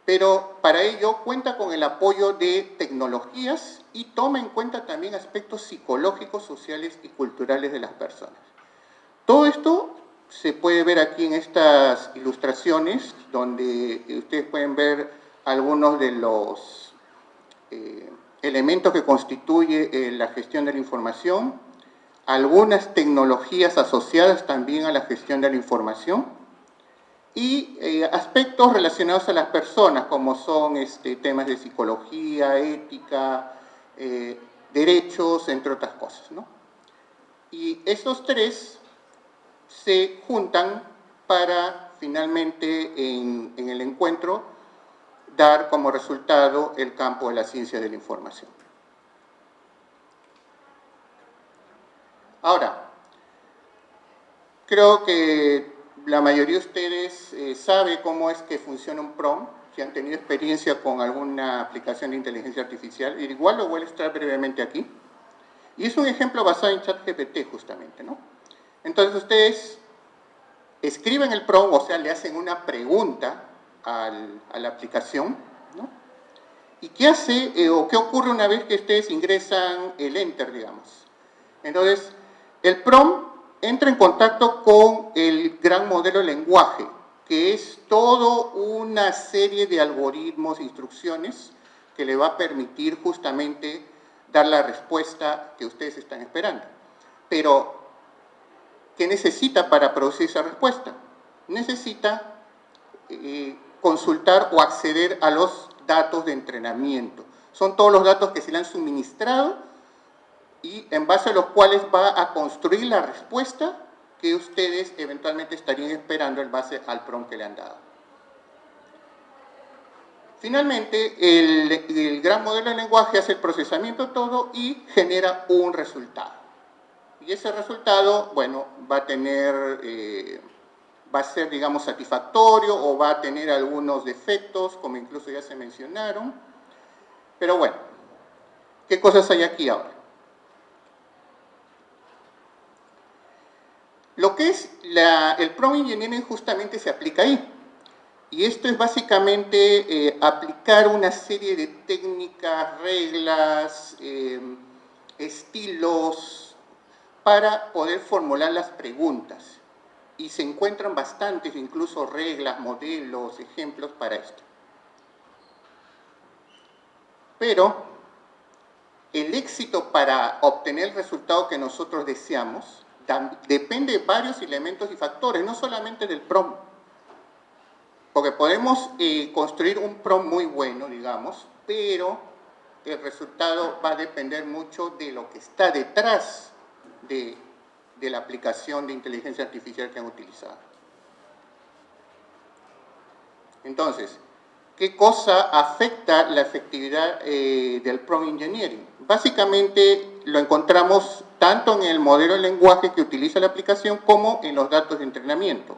Pero para ello cuenta con el apoyo de tecnologías y toma en cuenta también aspectos psicológicos, sociales y culturales de las personas. Todo esto se puede ver aquí en estas ilustraciones, donde ustedes pueden ver algunos de los elementos que constituye la gestión de la información, algunas tecnologías asociadas también a la gestión de la información y aspectos relacionados a las personas, como son temas de psicología, ética, derechos, entre otras cosas, ¿no? Y esos tres se juntan para finalmente en el encuentro dar como resultado el campo de la ciencia de la información. Ahora, creo que la mayoría de ustedes sabe cómo es que funciona un prompt, si han tenido experiencia con alguna aplicación de inteligencia artificial, igual lo voy a ilustrar brevemente aquí. Y es un ejemplo basado en ChatGPT justamente, ¿no? Entonces ustedes escriben el prompt, o sea, le hacen una pregunta a la aplicación, ¿no? ¿Y qué hace o qué ocurre una vez que ustedes ingresan el Enter, digamos? Entonces, el prompt entra en contacto con el gran modelo de lenguaje, que es toda una serie de algoritmos, instrucciones, que le va a permitir justamente dar la respuesta que ustedes están esperando. Pero, ¿qué necesita para producir esa respuesta? Necesita consultar o acceder a los datos de entrenamiento. Son todos los datos que se le han suministrado y en base a los cuales va a construir la respuesta que ustedes eventualmente estarían esperando en base al prompt que le han dado. Finalmente, el gran modelo de lenguaje hace el procesamiento de todo y genera un resultado. Y ese resultado, bueno, va a ser, digamos, satisfactorio o va a tener algunos defectos, como incluso ya se mencionaron. Pero bueno, ¿qué cosas hay aquí ahora? Lo que es el prompt engineering justamente se aplica ahí. Y esto es básicamente aplicar una serie de técnicas, reglas, estilos, para poder formular las preguntas. Y se encuentran bastantes, incluso reglas, modelos, ejemplos para esto. Pero el éxito para obtener el resultado que nosotros deseamos depende de varios elementos y factores, no solamente del prompt. Porque podemos construir un prompt muy bueno, digamos, pero el resultado va a depender mucho de lo que está detrás de la aplicación de inteligencia artificial que han utilizado. Entonces, ¿qué cosa afecta la efectividad del prompt engineering? Básicamente lo encontramos tanto en el modelo de lenguaje que utiliza la aplicación como en los datos de entrenamiento.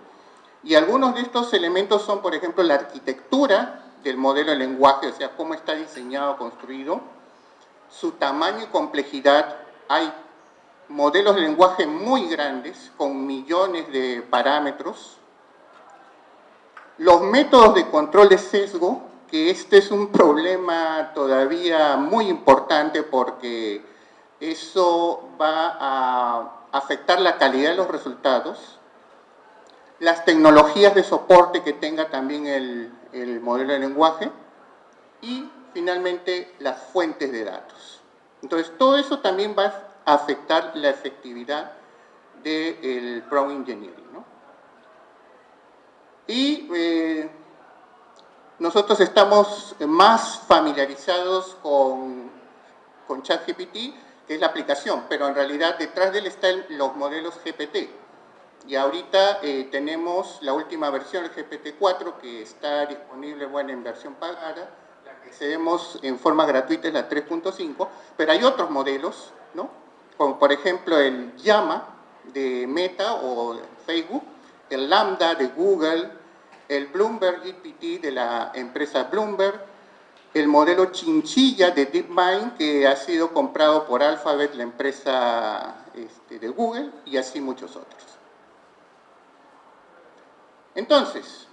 Y algunos de estos elementos son, por ejemplo, la arquitectura del modelo de lenguaje, o sea, cómo está diseñado, construido, su tamaño y complejidad. Hay modelos de lenguaje muy grandes, con millones de parámetros. Los métodos de control de sesgo, que este es un problema todavía muy importante porque eso va a afectar la calidad de los resultados. Las tecnologías de soporte que tenga también el modelo de lenguaje y finalmente las fuentes de datos. Entonces, todo eso también va a afectar la efectividad del prompt engineering, ¿no? Y nosotros estamos más familiarizados con ChatGPT, que es la aplicación, pero en realidad detrás de él están los modelos GPT. Y ahorita tenemos la última versión, el GPT-4, que está disponible, bueno, en versión pagada. La que accedemos en forma gratuita es la 3.5, pero hay otros modelos, ¿no? Como por ejemplo el Llama de Meta o de Facebook, el Lambda de Google, el Bloomberg GPT de la empresa Bloomberg, el modelo Chinchilla de DeepMind, que ha sido comprado por Alphabet, la empresa de Google, y así muchos otros. Entonces,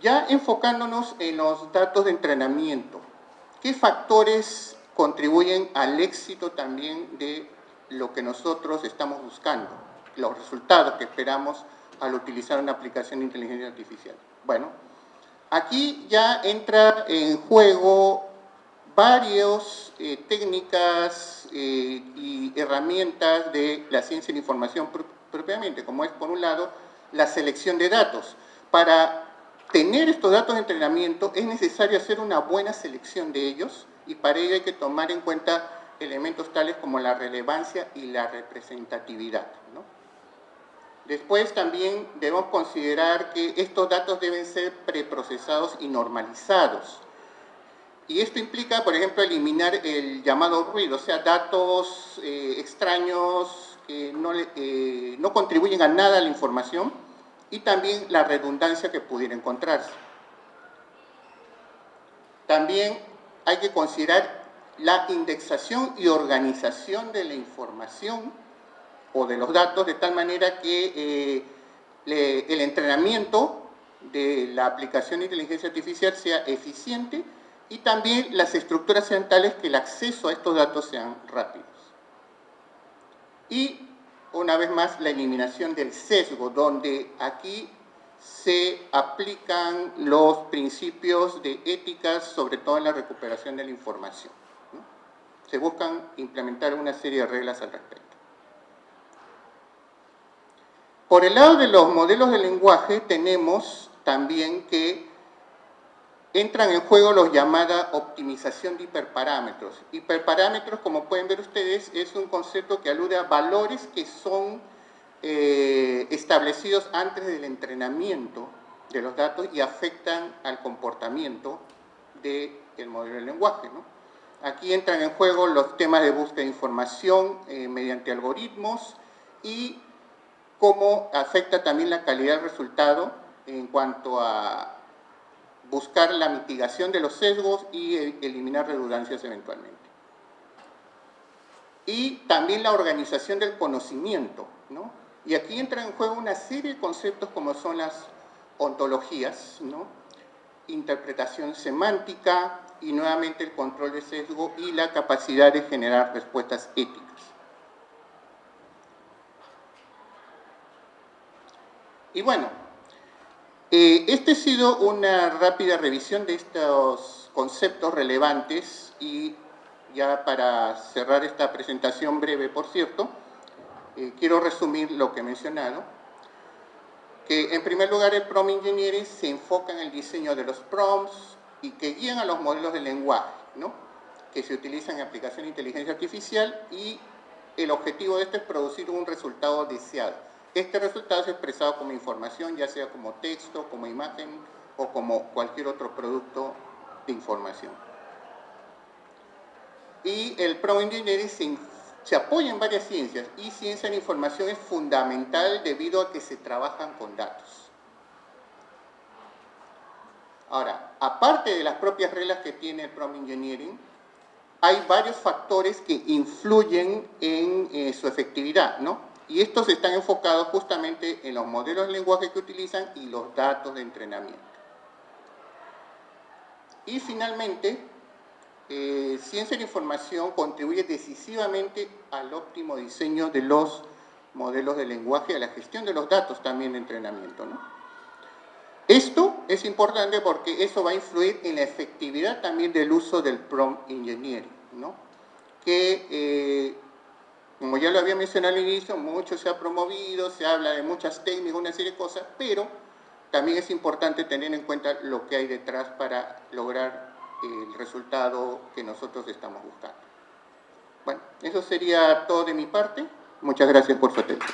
ya enfocándonos en los datos de entrenamiento, ¿qué factores contribuyen al éxito también de lo que nosotros estamos buscando? Los resultados que esperamos al utilizar una aplicación de inteligencia artificial. Bueno, aquí ya entra en juego varias técnicas y herramientas de la ciencia de la información propiamente, como es, por un lado, la selección de datos. Para tener estos datos de entrenamiento es necesario hacer una buena selección de ellos y para ello hay que tomar en cuenta elementos tales como la relevancia y la representatividad, ¿no? Después también debemos considerar que estos datos deben ser preprocesados y normalizados. Y esto implica, por ejemplo, eliminar el llamado ruido, o sea, datos extraños que no contribuyen a nada a la información y también la redundancia que pudiera encontrarse. También hay que considerar la indexación y organización de la información o de los datos de tal manera que el entrenamiento de la aplicación de inteligencia artificial sea eficiente y también las estructuras sean tales que el acceso a estos datos sean rápidos. Y, una vez más, la eliminación del sesgo, donde aquí se aplican los principios de ética, sobre todo en la recuperación de la información, ¿no? Se buscan implementar una serie de reglas al respecto. Por el lado de los modelos de lenguaje, tenemos también que entran en juego los llamados optimización de hiperparámetros. Hiperparámetros, como pueden ver ustedes, es un concepto que alude a valores que son establecidos antes del entrenamiento de los datos y afectan al comportamiento del modelo de lenguaje, ¿no? Aquí entran en juego los temas de búsqueda de información mediante algoritmos y cómo afecta también la calidad del resultado en cuanto a buscar la mitigación de los sesgos y eliminar redundancias eventualmente. Y también la organización del conocimiento, ¿no? Y aquí entra en juego una serie de conceptos como son las ontologías, ¿no? Interpretación semántica y nuevamente el control de sesgo y la capacidad de generar respuestas éticas. Y bueno, esta ha sido una rápida revisión de estos conceptos relevantes y ya para cerrar esta presentación breve, por cierto, quiero resumir lo que he mencionado, que en primer lugar el prompt engineering se enfoca en el diseño de los prompts y que guían a los modelos de lenguaje, ¿no? Que se utilizan en aplicación de inteligencia artificial y el objetivo de esto es producir un resultado deseado. Este resultado es expresado como información, ya sea como texto, como imagen o como cualquier otro producto de información. Y el prompt engineering se apoya en varias ciencias y ciencia de la información es fundamental debido a que se trabajan con datos. Ahora, aparte de las propias reglas que tiene el prompt engineering, hay varios factores que influyen en su efectividad, ¿no? Y estos están enfocados justamente en los modelos de lenguaje que utilizan y los datos de entrenamiento. Y finalmente, ciencia de la información contribuye decisivamente al óptimo diseño de los modelos de lenguaje y a la gestión de los datos también de entrenamiento, ¿no? Esto es importante porque eso va a influir en la efectividad también del uso del prompt engineering, ¿no? Que, como ya lo había mencionado al inicio, mucho se ha promovido, se habla de muchas técnicas, una serie de cosas, pero también es importante tener en cuenta lo que hay detrás para lograr el resultado que nosotros estamos buscando. Bueno, eso sería todo de mi parte. Muchas gracias por su atención.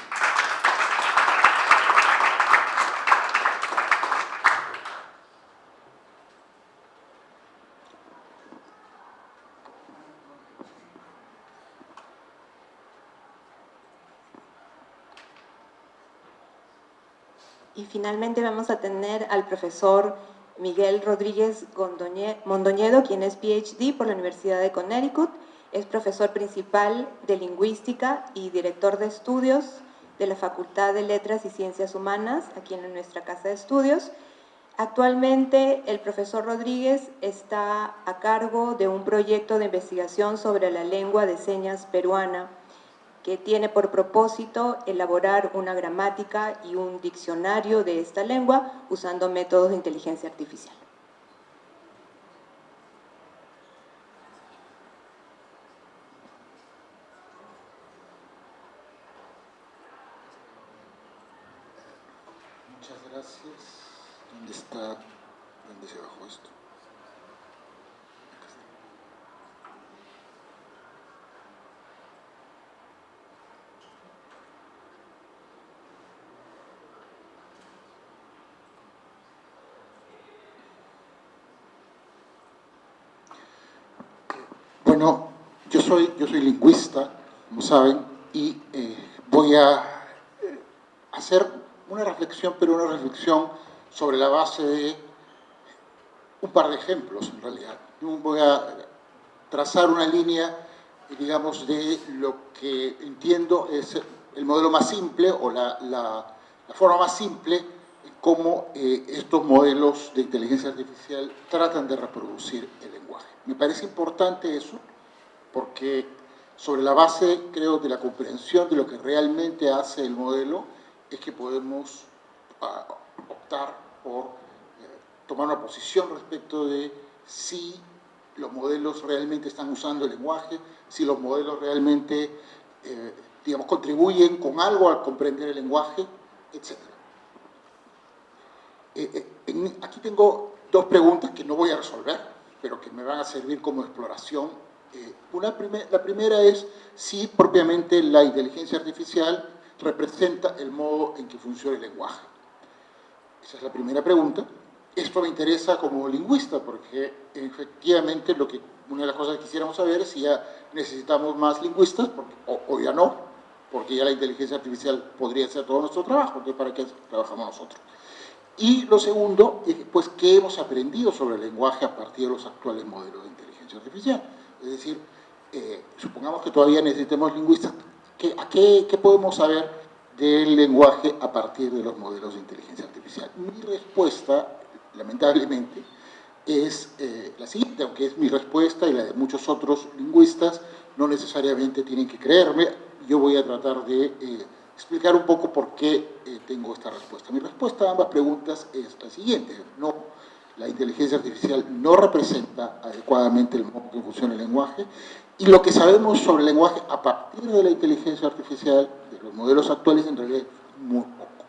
Y finalmente vamos a tener al profesor Miguel Rodríguez Mondoñedo, quien es PhD por la Universidad de Connecticut, es profesor principal de Lingüística y director de estudios de la Facultad de Letras y Ciencias Humanas, aquí en nuestra casa de estudios. Actualmente el profesor Rodríguez está a cargo de un proyecto de investigación sobre la lengua de señas peruana, que tiene por propósito elaborar una gramática y un diccionario de esta lengua usando métodos de inteligencia artificial. Muchas gracias. ¿Dónde se bajó esto? Bueno, yo soy lingüista, como saben, y voy a hacer una reflexión, pero una reflexión sobre la base de un par de ejemplos, en realidad. Yo voy a trazar una línea, digamos, de lo que entiendo es el modelo más simple o la forma más simple en cómo estos modelos de inteligencia artificial tratan de reproducir el lenguaje. Me parece importante eso porque sobre la base, creo, de la comprensión de lo que realmente hace el modelo es que podemos optar por tomar una posición respecto de si los modelos realmente están usando el lenguaje, si los modelos realmente, digamos, contribuyen con algo al comprender el lenguaje, etc. Aquí tengo dos preguntas que no voy a resolver, pero que me van a servir como exploración. La primera es si propiamente la inteligencia artificial representa el modo en que funciona el lenguaje. Esa es la primera pregunta. Esto me interesa como lingüista porque efectivamente una de las cosas que quisiéramos saber es si ya necesitamos más lingüistas o ya no, porque ya la inteligencia artificial podría hacer todo nuestro trabajo, entonces ¿para qué trabajamos nosotros? Y lo segundo, pues, ¿qué hemos aprendido sobre el lenguaje a partir de los actuales modelos de inteligencia artificial? Es decir, supongamos que todavía necesitemos lingüistas, ¿qué podemos saber del lenguaje a partir de los modelos de inteligencia artificial? Mi respuesta, lamentablemente, es la siguiente, aunque es mi respuesta y la de muchos otros lingüistas, no necesariamente tienen que creerme. Yo voy a tratar de explicar un poco por qué tengo esta respuesta. Mi respuesta a ambas preguntas es la siguiente. No, la inteligencia artificial no representa adecuadamente el modo en que funciona el lenguaje, y lo que sabemos sobre el lenguaje a partir de la inteligencia artificial, de los modelos actuales, en realidad es muy poco.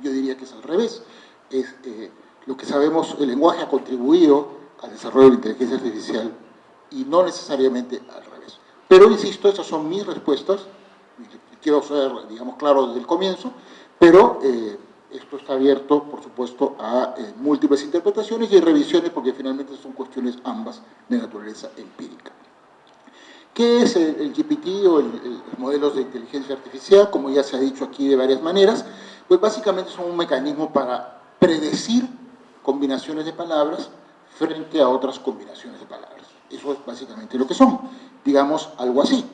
Yo diría que es al revés. Lo que sabemos, el lenguaje ha contribuido al desarrollo de la inteligencia artificial y no necesariamente al revés. Pero, insisto, esas son mis respuestas. Quiero ser, digamos, claro desde el comienzo, pero esto está abierto, por supuesto, a múltiples interpretaciones y revisiones, porque finalmente son cuestiones ambas de naturaleza empírica. ¿Qué es el GPT o los modelos de inteligencia artificial? Como ya se ha dicho aquí de varias maneras, pues básicamente son un mecanismo para predecir combinaciones de palabras frente a otras combinaciones de palabras. Eso es básicamente lo que son, digamos algo así.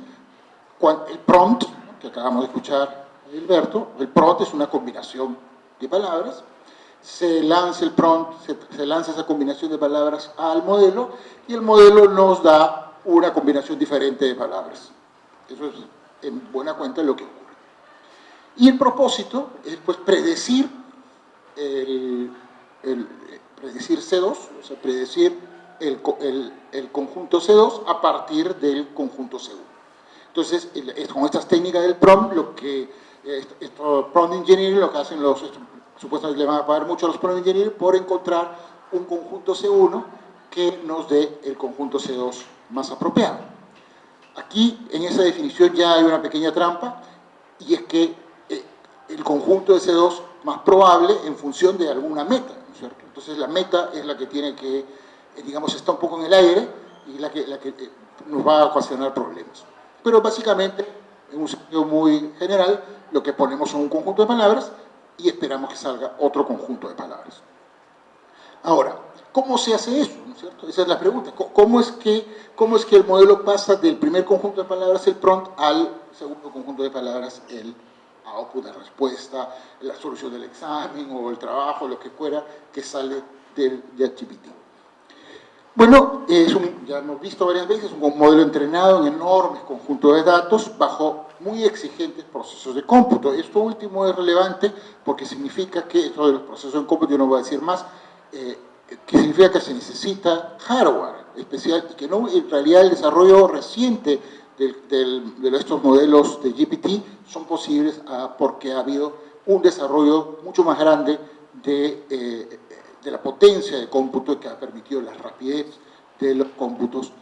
El prompt, ¿no?, que acabamos de escuchar de Alberto, el prompt es una combinación de palabras, se lanza el prompt, se lanza esa combinación de palabras al modelo y el modelo nos da una combinación diferente de palabras. Eso es en buena cuenta lo que ocurre. Y el propósito es pues predecir predecir C2, o sea, predecir el conjunto C2 a partir del conjunto C1. Entonces, con estas técnicas del prompt, prompt engineering, lo que hacen supuestamente le van a pagar mucho a los prompt engineering por encontrar un conjunto C1 que nos dé el conjunto C2 más apropiado. Aquí, en esa definición, ya hay una pequeña trampa, y es que el conjunto de C2 más probable en función de alguna meta, ¿no es cierto? Entonces, la meta es la que tiene que, digamos, está un poco en el aire y la que nos va a ocasionar problemas. Pero básicamente, en un sentido muy general, lo que ponemos son un conjunto de palabras y esperamos que salga otro conjunto de palabras. Ahora, ¿cómo se hace eso? ¿No es cierto? Esa es la pregunta. ¿Cómo es que el modelo pasa del primer conjunto de palabras, el prompt, al segundo conjunto de palabras, el output, la respuesta, la solución del examen o el trabajo, lo que fuera, que sale del ChatGPT? Bueno, ya hemos visto varias veces, un modelo entrenado en enormes conjuntos de datos bajo muy exigentes procesos de cómputo. Esto último es relevante porque significa que, esto de los procesos de cómputo yo no voy a decir más, que significa que se necesita hardware especial y que no, en realidad el desarrollo reciente de estos modelos de GPT son posibles porque ha habido un desarrollo mucho más grande de la potencia de cómputo que ha permitido la rapidez de los cómputos.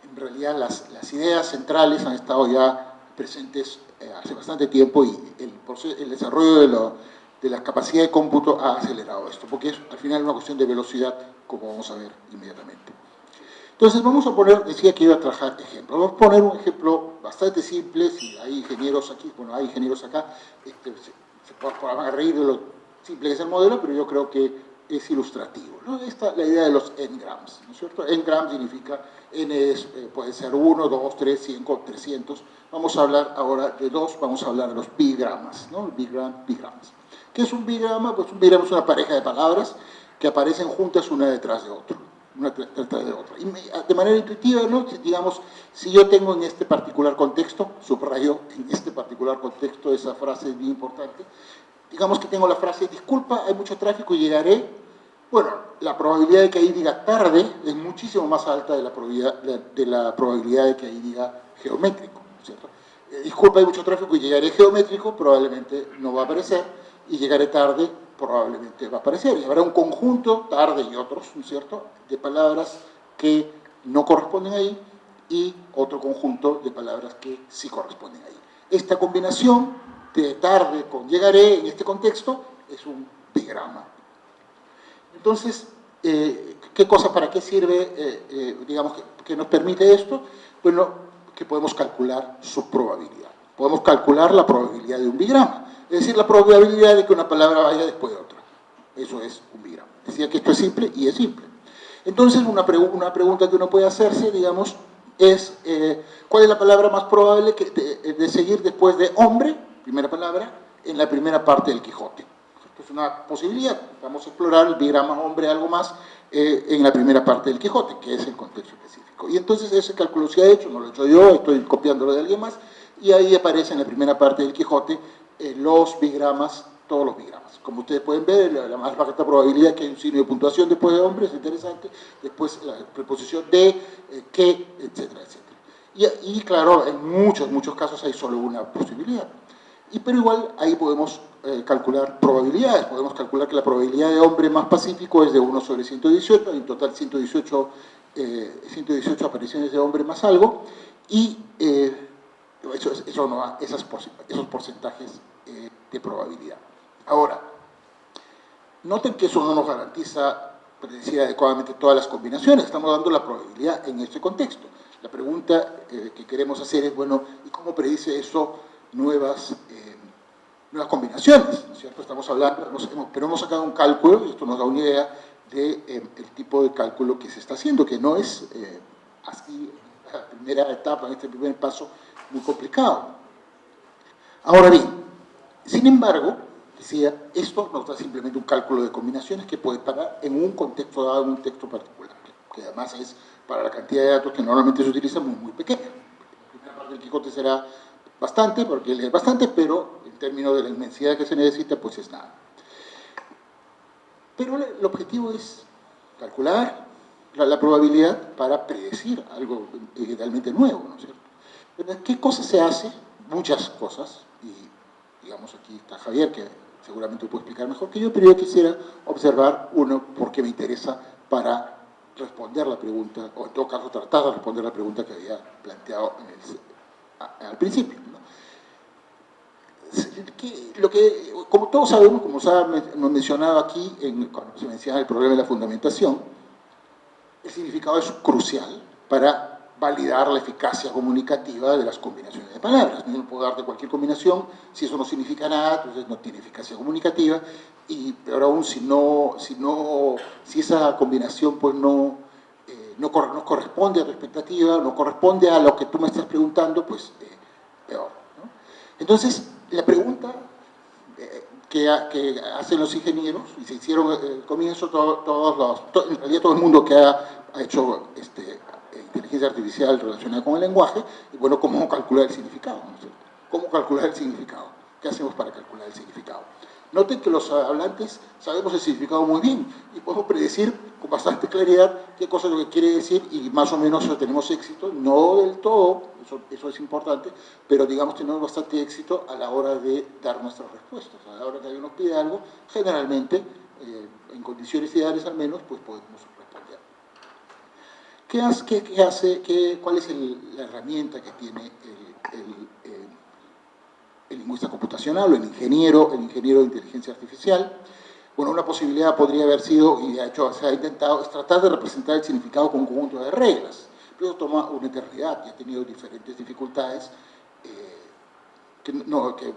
En realidad las ideas centrales han estado ya presentes hace bastante tiempo y el desarrollo de la capacidad de cómputo ha acelerado esto, porque es al final una cuestión de velocidad, como vamos a ver inmediatamente. Entonces vamos a poner, decía que iba a trabajar ejemplos, vamos a poner un ejemplo bastante simple. Si hay ingenieros aquí, bueno, hay ingenieros acá, se podrán reír de lo simple que es el modelo, pero yo creo que es ilustrativo, ¿no? La idea de los n-grams, ¿no es cierto? N-gram significa, n puede ser 1, 2, 3, 5, 300. Vamos a hablar ahora de 2, vamos a hablar de los bigramas, ¿no? Bigramas. ¿Qué es un bigrama? Pues un bigrama es una pareja de palabras que aparecen juntas una detrás de otra. Y de manera intuitiva, ¿no? Digamos, si yo tengo en este particular contexto, subrayo en este particular contexto, esa frase es bien importante, digamos que tengo la frase, disculpa, hay mucho tráfico y llegaré. Bueno, la probabilidad de que ahí diga tarde es muchísimo más alta de la probabilidad de que ahí diga geométrico, ¿cierto? Disculpa, hay mucho tráfico y llegaré geométrico, probablemente no va a aparecer, y llegaré tarde, probablemente va a aparecer. Y habrá un conjunto, tarde y otros, ¿no es cierto?, de palabras que no corresponden ahí y otro conjunto de palabras que sí corresponden ahí. Esta combinación de tarde con llegaré en este contexto es un bigrama. Entonces, ¿para qué sirve, digamos, que nos permite esto? Bueno, que podemos calcular su probabilidad. Podemos calcular la probabilidad de un bigrama, es decir, la probabilidad de que una palabra vaya después de otra. Eso es un bigrama. Decía que esto es simple y es simple. Entonces, una pregunta que uno puede hacerse, digamos, es ¿cuál es la palabra más probable de seguir después de hombre, primera palabra, en la primera parte del Quijote? Esto es una posibilidad. Vamos a explorar el bigrama hombre algo más en la primera parte del Quijote, que es el contexto específico. Y entonces ese cálculo se ha hecho, no lo he hecho yo, estoy copiándolo de alguien más, y ahí aparece en la primera parte del Quijote los bigramas, todos los bigramas. Como ustedes pueden ver, la más baja probabilidad que hay un signo de puntuación después de hombre, es interesante, después la preposición de, que, etcétera, etcétera. Y claro, en muchos casos hay solo una posibilidad. Pero igual ahí podemos calcular probabilidades, podemos calcular que la probabilidad de hombre más pacífico es de 1 sobre 118, hay en total 118 apariciones de hombre más algo, y esos porcentajes de probabilidad. Ahora, noten que eso no nos garantiza predecir adecuadamente todas las combinaciones, estamos dando la probabilidad en este contexto. La pregunta que queremos hacer es, bueno, ¿y cómo predice eso nuevas combinaciones? ¿No es cierto? Estamos hablando, pero hemos sacado un cálculo, y esto nos da una idea del tipo de cálculo que se está haciendo, que no es así, en la primera etapa, en este primer paso, muy complicado. Ahora bien, sin embargo, decía, esto nos da simplemente un cálculo de combinaciones que puede parar en un contexto dado, en un texto particular, que además es para la cantidad de datos que normalmente se utiliza muy pequeña. La primera parte del Quijote será bastante, porque es bastante, pero en términos de la inmensidad que se necesita, pues es nada. Pero el objetivo es calcular la probabilidad para predecir algo realmente nuevo, ¿no es cierto? Pero ¿qué cosas se hace? Muchas cosas, y digamos aquí está Javier, que seguramente puede explicar mejor que yo, pero yo quisiera observar uno porque me interesa para responder la pregunta, o en todo caso tratar de responder la pregunta que había planteado al principio, ¿no? Como todos sabemos, como hemos mencionado aquí, cuando se menciona el problema de la fundamentación, el significado es crucial para validar la eficacia comunicativa de las combinaciones de palabras. No puedo darte cualquier combinación, si eso no significa nada, entonces no tiene eficacia comunicativa, y peor aún, si esa combinación pues no corresponde a tu expectativa, no corresponde a lo que tú me estás preguntando, pues peor, ¿no? Entonces, la pregunta que hacen los ingenieros, y se hicieron al comienzo en realidad todo el mundo que ha hecho inteligencia artificial relacionada con el lenguaje, y bueno, ¿cómo calcular el significado? ¿No es cierto? ¿Cómo calcular el significado? ¿Qué hacemos para calcular el significado? Noten que los hablantes sabemos el significado muy bien y podemos predecir con bastante claridad qué cosa es lo que quiere decir y más o menos tenemos éxito, no del todo, eso es importante, pero digamos tenemos bastante éxito a la hora de dar nuestras respuestas. A la hora que alguien nos pide algo, generalmente, en condiciones ideales al menos, pues podemos responder. ¿Cuál es la herramienta que tiene el lingüista computacional o el ingeniero de inteligencia artificial? Bueno, una posibilidad podría haber sido, y de hecho se ha intentado, es tratar de representar el significado con un conjunto de reglas. Pero eso toma una eternidad y ha tenido diferentes dificultades que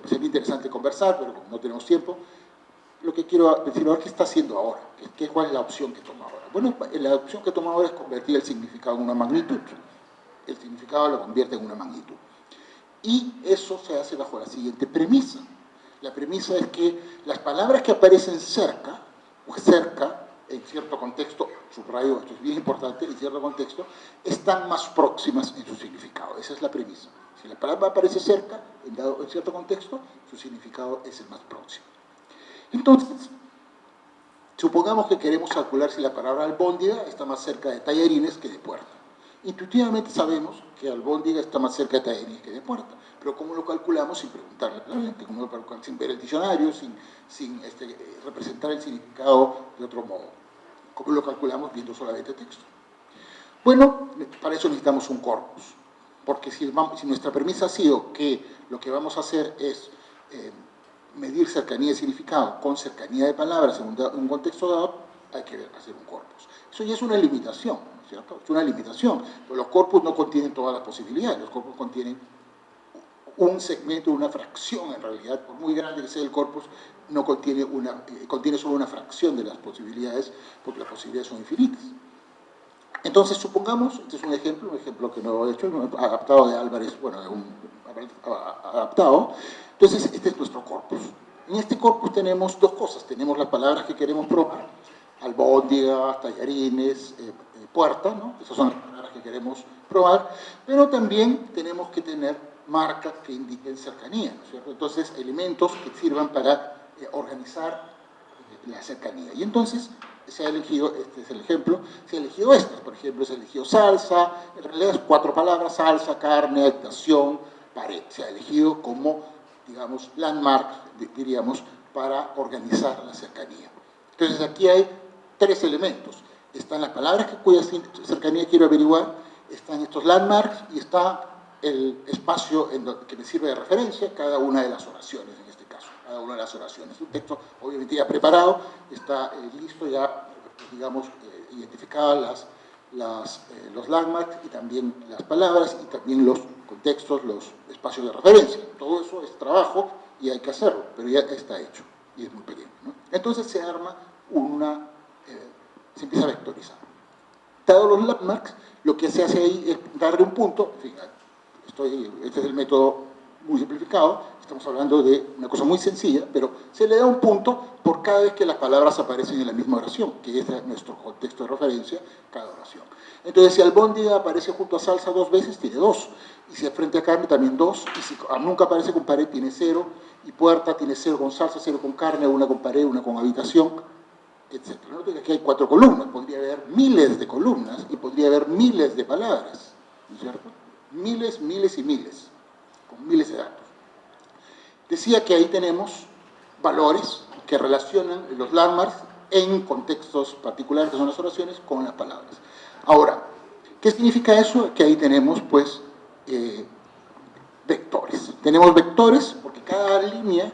sería interesante conversar, pero como no tenemos tiempo, lo que quiero decir ahora es qué está haciendo ahora, cuál es la opción que toma ahora. Bueno, la opción que toma ahora es convertir el significado en una magnitud. El significado lo convierte en una magnitud. Y eso se hace bajo la siguiente premisa. La premisa es que las palabras que aparecen cerca, en cierto contexto, subrayo, esto es bien importante, en cierto contexto, están más próximas en su significado. Esa es la premisa. Si la palabra aparece cerca, en cierto contexto, su significado es el más próximo. Entonces, supongamos que queremos calcular si la palabra albóndiga está más cerca de tallarines que de puerta. Intuitivamente sabemos que albóndiga está más cerca de tallarines que de puerta, pero ¿cómo lo calculamos sin preguntarle a la gente? ¿Cómo lo calculamos sin ver el diccionario, sin representar el significado de otro modo? ¿Cómo lo calculamos viendo solamente texto? Bueno, para eso necesitamos un corpus, porque si nuestra premisa ha sido que lo que vamos a hacer es medir cercanía de significado con cercanía de palabras en un contexto dado, hay que hacer un corpus. Eso ya es una limitación, ¿no es cierto? Es una limitación, pero los corpus no contienen todas las posibilidades, los corpus contienen un segmento, una fracción en realidad, por muy grande que sea el corpus, no contiene contiene solo una fracción de las posibilidades, porque las posibilidades son infinitas. Entonces, supongamos, este es un ejemplo que no he hecho, adaptado de Álvarez, bueno, adaptado. Entonces, este es nuestro corpus. En este corpus tenemos dos cosas. Tenemos las palabras que queremos probar, albóndiga, tallarines, puerta, ¿no? Esas son las palabras que queremos probar, pero también tenemos que tener marcas que indiquen cercanía, ¿no es cierto? Entonces, elementos que sirvan para organizar la cercanía. Y entonces se ha elegido, este es el ejemplo, se ha elegido estas, por ejemplo, se ha elegido salsa, en realidad es 4 palabras, salsa, carne, habitación, pared. Se ha elegido como, digamos, landmark, diríamos, para organizar la cercanía. Entonces aquí hay 3 elementos. Están las palabras cuya cercanía quiero averiguar, están estos landmarks y está el espacio que me sirve de referencia, cada una de las oraciones en este caso, cada una de las oraciones. Un texto obviamente ya preparado, está listo, ya, digamos, identificadas los landmarks y también las palabras y también los contextos, los espacios de referencia. Todo eso es trabajo y hay que hacerlo, pero ya está hecho y es muy pequeño, ¿no? Entonces se arma se empieza a vectorizar. Dados los landmarks, lo que se hace ahí es darle un punto, en fin, este es el método muy simplificado, estamos hablando de una cosa muy sencilla, pero se le da un punto por cada vez que las palabras aparecen en la misma oración, que es nuestro contexto de referencia, cada oración. Entonces, si albóndiga aparece junto a salsa 2 veces, tiene 2, y si frente a carne también 2, y si nunca aparece con pared, tiene 0, y puerta tiene 0 con salsa, 0 con carne, 1 con pared, 1 con habitación, etc. No diga que hay 4 columnas, podría haber miles de columnas, y podría haber miles de palabras, ¿no es cierto? Miles, miles y miles, con miles de datos. Decía que ahí tenemos valores que relacionan los landmarks en contextos particulares, que son las oraciones, con las palabras. Ahora, ¿qué significa eso? Que ahí tenemos, pues, vectores. Tenemos vectores porque cada línea,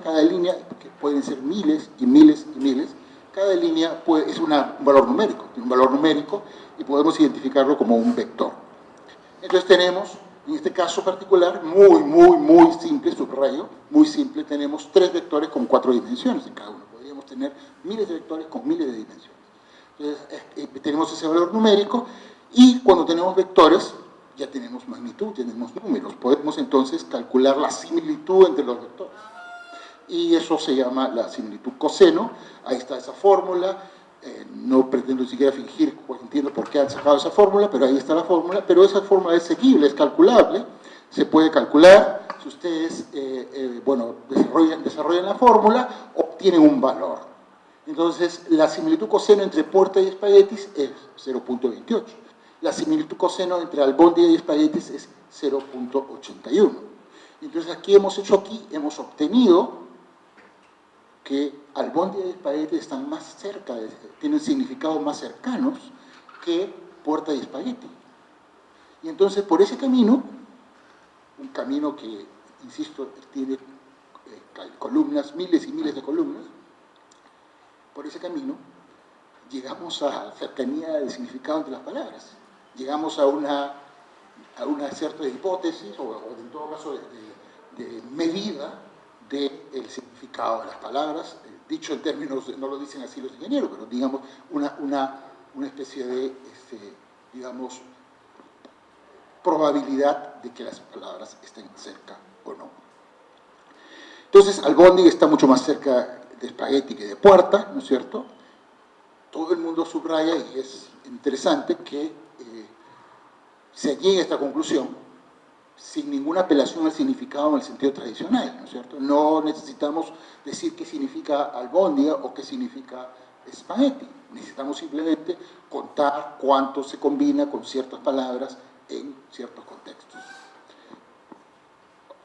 que pueden ser miles y miles y miles, cada línea es un valor numérico, tiene un valor numérico y podemos identificarlo como un vector. Entonces tenemos, en este caso particular, muy simple, subrayo, muy simple, tenemos 3 vectores con 4 dimensiones en cada uno. Podríamos tener miles de vectores con miles de dimensiones. Entonces, tenemos ese valor numérico y cuando tenemos vectores, ya tenemos magnitud, tenemos números. Podemos entonces calcular la similitud entre los vectores. Y eso se llama la similitud coseno. Ahí está esa fórmula. No pretendo ni siquiera fingir, pues entiendo por qué han sacado esa fórmula, pero ahí está la fórmula. Pero esa fórmula es seguible, es calculable. Se puede calcular. Si ustedes desarrollan la fórmula, obtienen un valor. Entonces, la similitud coseno entre puerta y espaguetis es 0.28. La similitud coseno entre albóndiga y espaguetis es 0.81. Entonces, hemos obtenido que albóndiga y espaguetis están más cerca, tienen significados más cercanos que puerta y espagueti. Y entonces, por ese camino, un camino que, insisto, tiene columnas, miles y miles de columnas, por ese camino llegamos a cercanía del significado entre las palabras. Llegamos a una cierta hipótesis, o en todo caso de medida del significado de las palabras, dicho en términos, no lo dicen así los ingenieros, pero digamos una especie de, digamos, probabilidad de que las palabras estén cerca o no. Entonces, albóndiga está mucho más cerca de espagueti que de puerta, ¿no es cierto? Todo el mundo subraya, y es interesante que se llegue a esta conclusión sin ninguna apelación al significado en el sentido tradicional, ¿no es cierto? No necesitamos decir qué significa albóndiga o qué significa espagueti. Necesitamos simplemente contar cuánto se combina con ciertas palabras en ciertos contextos.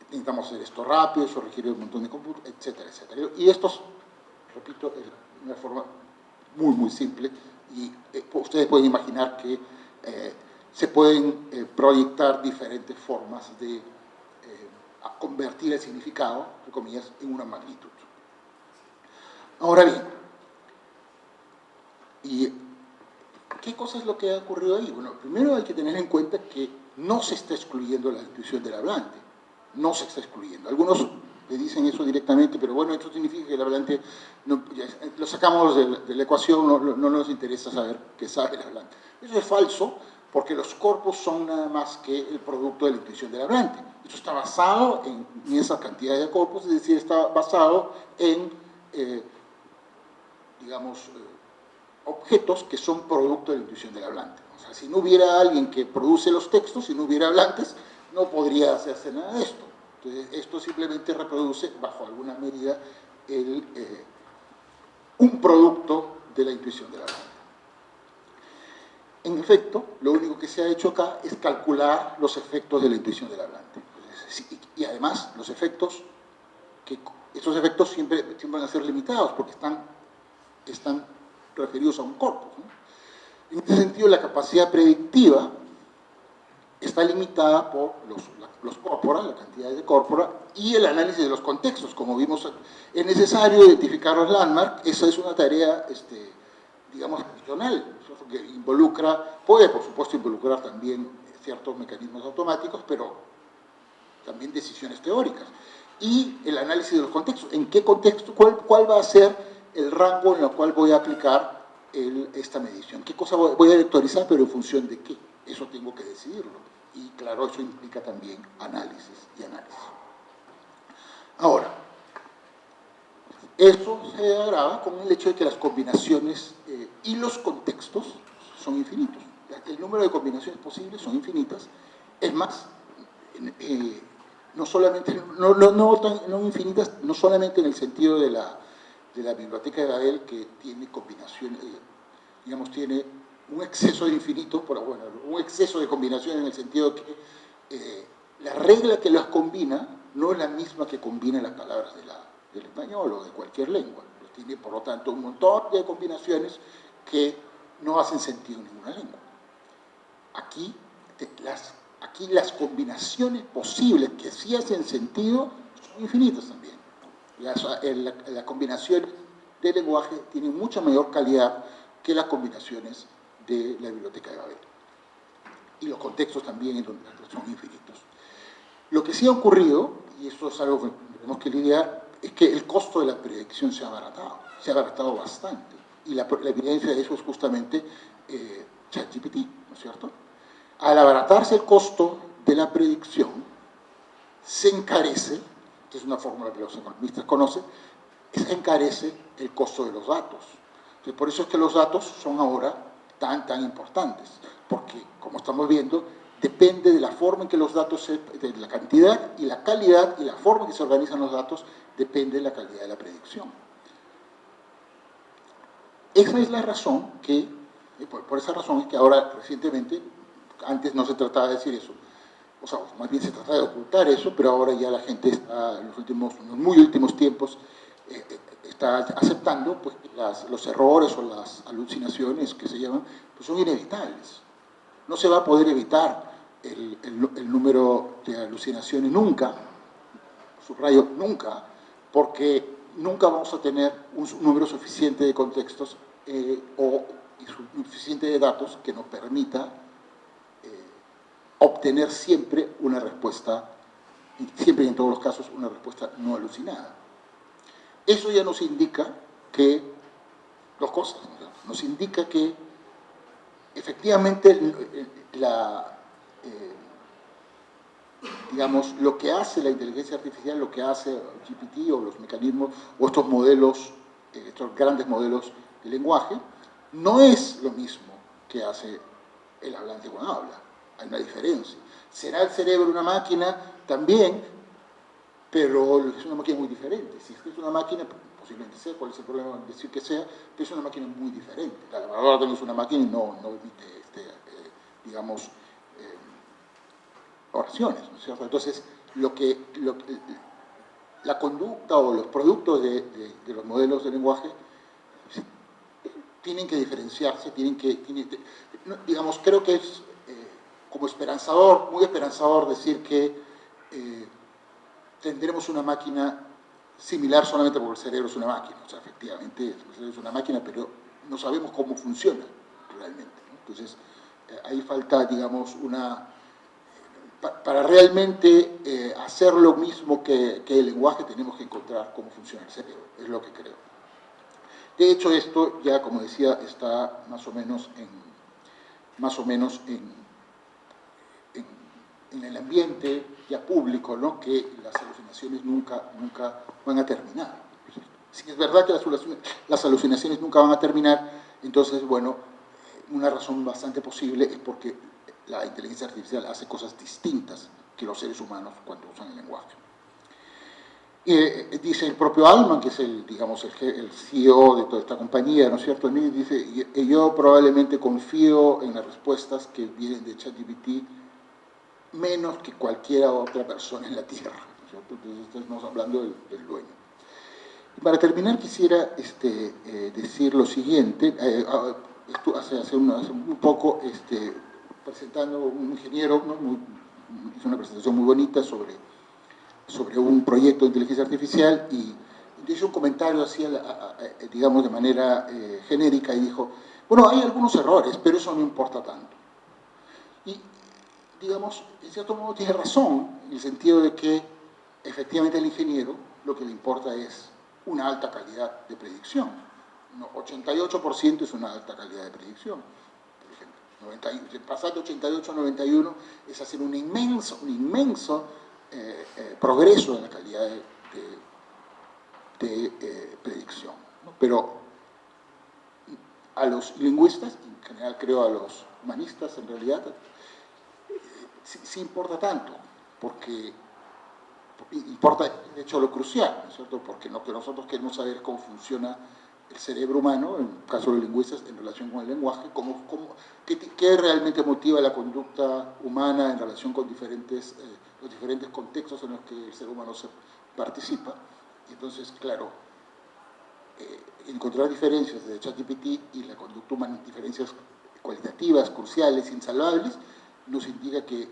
Necesitamos hacer esto rápido, eso requiere un montón de cómputo, etcétera, etcétera. Y esto, repito, es una forma muy simple, y ustedes pueden imaginar que se pueden proyectar diferentes formas de convertir el significado, entre comillas, en una magnitud. Ahora bien, ¿y qué cosa es lo que ha ocurrido ahí? Bueno, primero hay que tener en cuenta que no se está excluyendo la intuición del hablante, no se está excluyendo. Algunos le dicen eso directamente, pero bueno, esto significa que el hablante, lo sacamos de la ecuación, no nos interesa saber qué sabe el hablante. Eso es falso, porque los corpus son nada más que el producto de la intuición del hablante. Esto está basado en esa cantidad de corpus, es decir, está basado en, objetos que son producto de la intuición del hablante. O sea, si no hubiera alguien que produce los textos, si no hubiera hablantes, no podría hacerse nada de esto. Entonces, esto simplemente reproduce, bajo alguna medida, un producto de la intuición del hablante. En efecto, lo único que se ha hecho acá es calcular los efectos de la intuición del hablante. Y además, estos efectos siempre van a ser limitados, porque están referidos a un corpus, ¿no? En ese sentido, la capacidad predictiva está limitada por los corpora, la cantidad de corpora, y el análisis de los contextos. Como vimos, es necesario identificar los landmarks. Esa es una tarea, digamos, adicional, que puede, por supuesto, involucrar también ciertos mecanismos automáticos, pero también decisiones teóricas. Y el análisis de los contextos. ¿En qué contexto? ¿Cuál va a ser el rango en el cual voy a aplicar esta medición. ¿Qué cosa voy a vectorizar, pero en función de qué? Eso tengo que decidirlo. Y claro, eso implica también análisis y análisis. Ahora, eso se agrava con el hecho de que las combinaciones y los contextos son infinitos. El número de combinaciones posibles son infinitas. Es más, no solamente, no infinitas, no solamente en el sentido de la biblioteca de Babel, que tiene combinaciones, digamos, tiene un exceso de infinitos, pero bueno, un exceso de combinaciones en el sentido de que la regla que las combina no es la misma que combina las palabras del español o de cualquier lengua. Tiene, por lo tanto, un montón de combinaciones que no hacen sentido en ninguna lengua. Aquí las combinaciones posibles que sí hacen sentido son infinitas también. Las combinaciones de lenguaje tienen mucha mayor calidad que las combinaciones de la biblioteca de Babel. Y los contextos también son infinitos. Lo que sí ha ocurrido, y esto es algo que tenemos que lidiar, es que el costo de la predicción se ha abaratado bastante. Y la evidencia de eso es justamente ChatGPT, ¿no es cierto? Al abaratarse el costo de la predicción, se encarece, que es una fórmula que los economistas conocen, se encarece el costo de los datos. Entonces, por eso es que los datos son ahora tan importantes, porque, como estamos viendo, depende de la forma en que los datos, de la cantidad y la calidad y la forma en que se organizan los datos, depende de la calidad de la predicción. Esa es la razón que, por esa razón es que ahora, recientemente, antes no se trataba de decir eso, o sea, más bien se trata de ocultar eso, pero ahora ya la gente está, en los muy últimos tiempos, está aceptando pues, los errores o las alucinaciones que se llaman, pues son inevitables. No se va a poder evitar el número de alucinaciones nunca, subrayo nunca, porque nunca vamos a tener un número suficiente de contextos o suficiente de datos que nos permita obtener siempre una respuesta, siempre y en todos los casos, una respuesta no alucinada. Eso ya nos indica que, dos cosas, nos indica que efectivamente digamos, lo que hace la inteligencia artificial, lo que hace GPT o los mecanismos o estos modelos, estos grandes modelos de lenguaje, no es lo mismo que hace el hablante cuando habla. Hay una diferencia. ¿Será el cerebro una máquina? También, pero es una máquina muy diferente. Si es una máquina, posiblemente sea, ¿cuál es el problema de decir que sea? Pero es una máquina muy diferente. La lavadora también es una máquina y no emite, digamos, oraciones, ¿no es cierto? Entonces, la conducta o los productos de los modelos de lenguaje tienen que diferenciarse, digamos, creo que es como esperanzador, muy esperanzador decir que tendremos una máquina similar solamente porque el cerebro es una máquina. O sea, efectivamente, el cerebro es una máquina, pero no sabemos cómo funciona realmente, ¿no? Entonces, ahí falta, digamos, para realmente hacer lo mismo que el lenguaje, tenemos que encontrar cómo funciona el cerebro, es lo que creo. De hecho, esto ya, como decía, está más o menos en el ambiente ya público, ¿no? Que las alucinaciones nunca van a terminar. Si es verdad que las alucinaciones nunca van a terminar, entonces, bueno, una razón bastante posible es porque la inteligencia artificial hace cosas distintas que los seres humanos cuando usan el lenguaje. Dice el propio Altman, que es digamos, el CEO de toda esta compañía, ¿no es cierto? Dice, yo probablemente confío en las respuestas que vienen de ChatGPT menos que cualquier otra persona en la Tierra, ¿no es cierto? Entonces estamos hablando del dueño. Y para terminar quisiera decir lo siguiente, hace un poco presentando un ingeniero, ¿no? Hizo una presentación muy bonita sobre un proyecto de inteligencia artificial y hizo un comentario así, digamos, de manera genérica y dijo, bueno, hay algunos errores, pero eso no importa tanto. Y, digamos, en cierto modo tiene razón, en el sentido de que efectivamente al ingeniero lo que le importa es una alta calidad de predicción, No, 88% es una alta calidad de predicción, por ejemplo. Pasar de 88 a 91 es hacer un inmenso progreso en la calidad de predicción, ¿no? Pero a los lingüistas, en general creo a los humanistas en realidad, sí importa tanto, porque importa, de hecho, lo crucial, ¿no es cierto? Porque lo que nosotros queremos saber es cómo funciona el cerebro humano, en el caso de los lingüistas, en relación con el lenguaje, qué realmente motiva la conducta humana en relación con los diferentes contextos en los que el ser humano se participa. Y entonces, claro, encontrar diferencias de ChatGPT y la conducta humana, diferencias cualitativas, cruciales, insalvables, nos indica que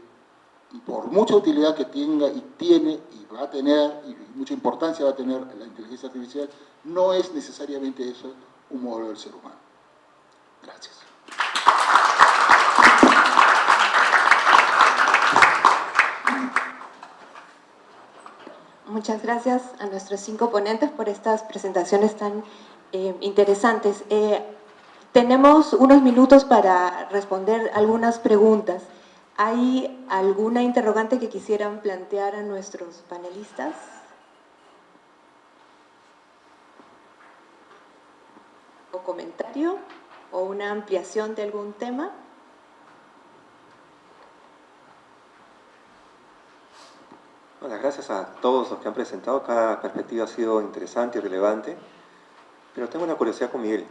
por mucha utilidad que tenga y tiene y va a tener, y mucha importancia va a tener la inteligencia artificial, no es necesariamente eso un modelo del ser humano. Gracias. Muchas gracias a nuestros 5 ponentes por estas presentaciones tan interesantes. Tenemos unos minutos para responder algunas preguntas. ¿Hay alguna interrogante que quisieran plantear a nuestros panelistas? ¿O comentario? ¿O una ampliación de algún tema? Bueno, gracias a todos los que han presentado. Cada perspectiva ha sido interesante y relevante. Pero tengo una curiosidad con Miguel,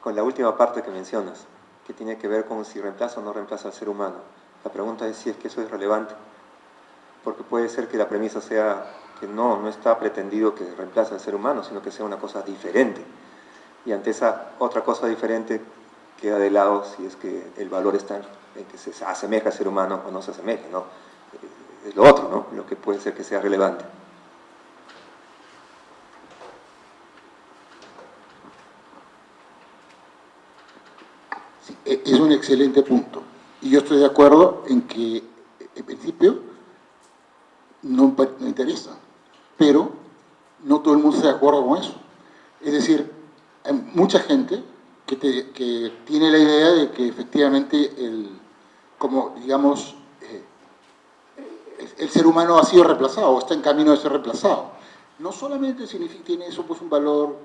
con la última parte que mencionas, que tiene que ver con si reemplaza o no reemplaza al ser humano. La pregunta es si es que eso es relevante, porque puede ser que la premisa sea que no está pretendido que reemplace al ser humano, sino que sea una cosa diferente. Y ante esa otra cosa diferente queda de lado si es que el valor está en que se asemeja al ser humano o no se asemeja, ¿no? Es lo otro, ¿no? Lo que puede ser que sea relevante. Sí, es un excelente punto. Y yo estoy de acuerdo en que, en principio, no interesa. Pero no todo el mundo está de acuerdo con eso. Es decir, hay mucha gente que tiene la idea de que efectivamente como digamos, el ser humano ha sido reemplazado o está en camino de ser reemplazado. No solamente tiene eso pues un valor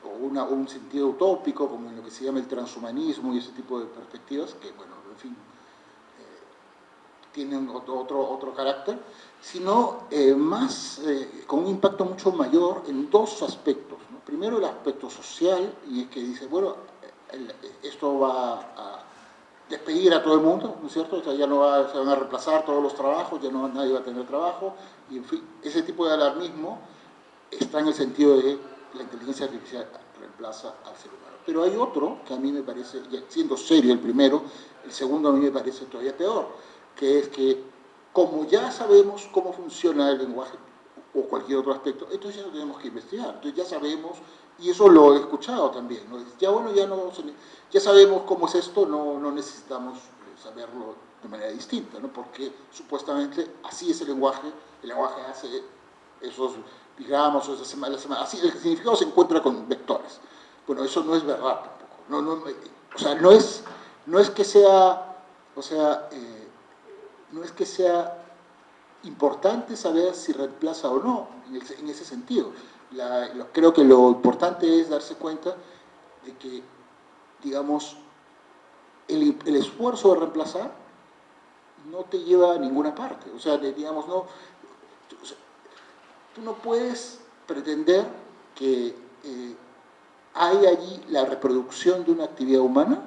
o un sentido utópico, como en lo que se llama el transhumanismo y ese tipo de perspectivas, que bueno, en fin, tienen otro carácter, sino con un impacto mucho mayor en dos aspectos, ¿no? Primero el aspecto social, y es que dice, bueno, esto va a despedir a todo el mundo, ¿no es cierto? O sea, ya no se van a reemplazar todos los trabajos, ya no nadie va a tener trabajo, y en fin, ese tipo de alarmismo está en el sentido de la inteligencia artificial reemplaza al ser humano. Pero hay otro que a mí me parece, siendo serio el primero, el segundo a mí me parece todavía peor, que es que como ya sabemos cómo funciona el lenguaje o cualquier otro aspecto, entonces ya no tenemos que investigar, entonces ya sabemos, y eso lo he escuchado también, ¿no? Ya bueno, ya sabemos cómo es esto, no necesitamos saberlo de manera distinta, ¿no? Porque supuestamente así es el lenguaje hace esos diagramas o esas semanas, así el significado se encuentra con vectores. Bueno, eso no es verdad tampoco, o sea, no es que sea, o sea, no es que sea importante saber si reemplaza o no, en ese sentido. Creo que lo importante es darse cuenta de que, digamos, el esfuerzo de reemplazar no te lleva a ninguna parte. O sea, digamos, tú no puedes pretender que hay allí la reproducción de una actividad humana,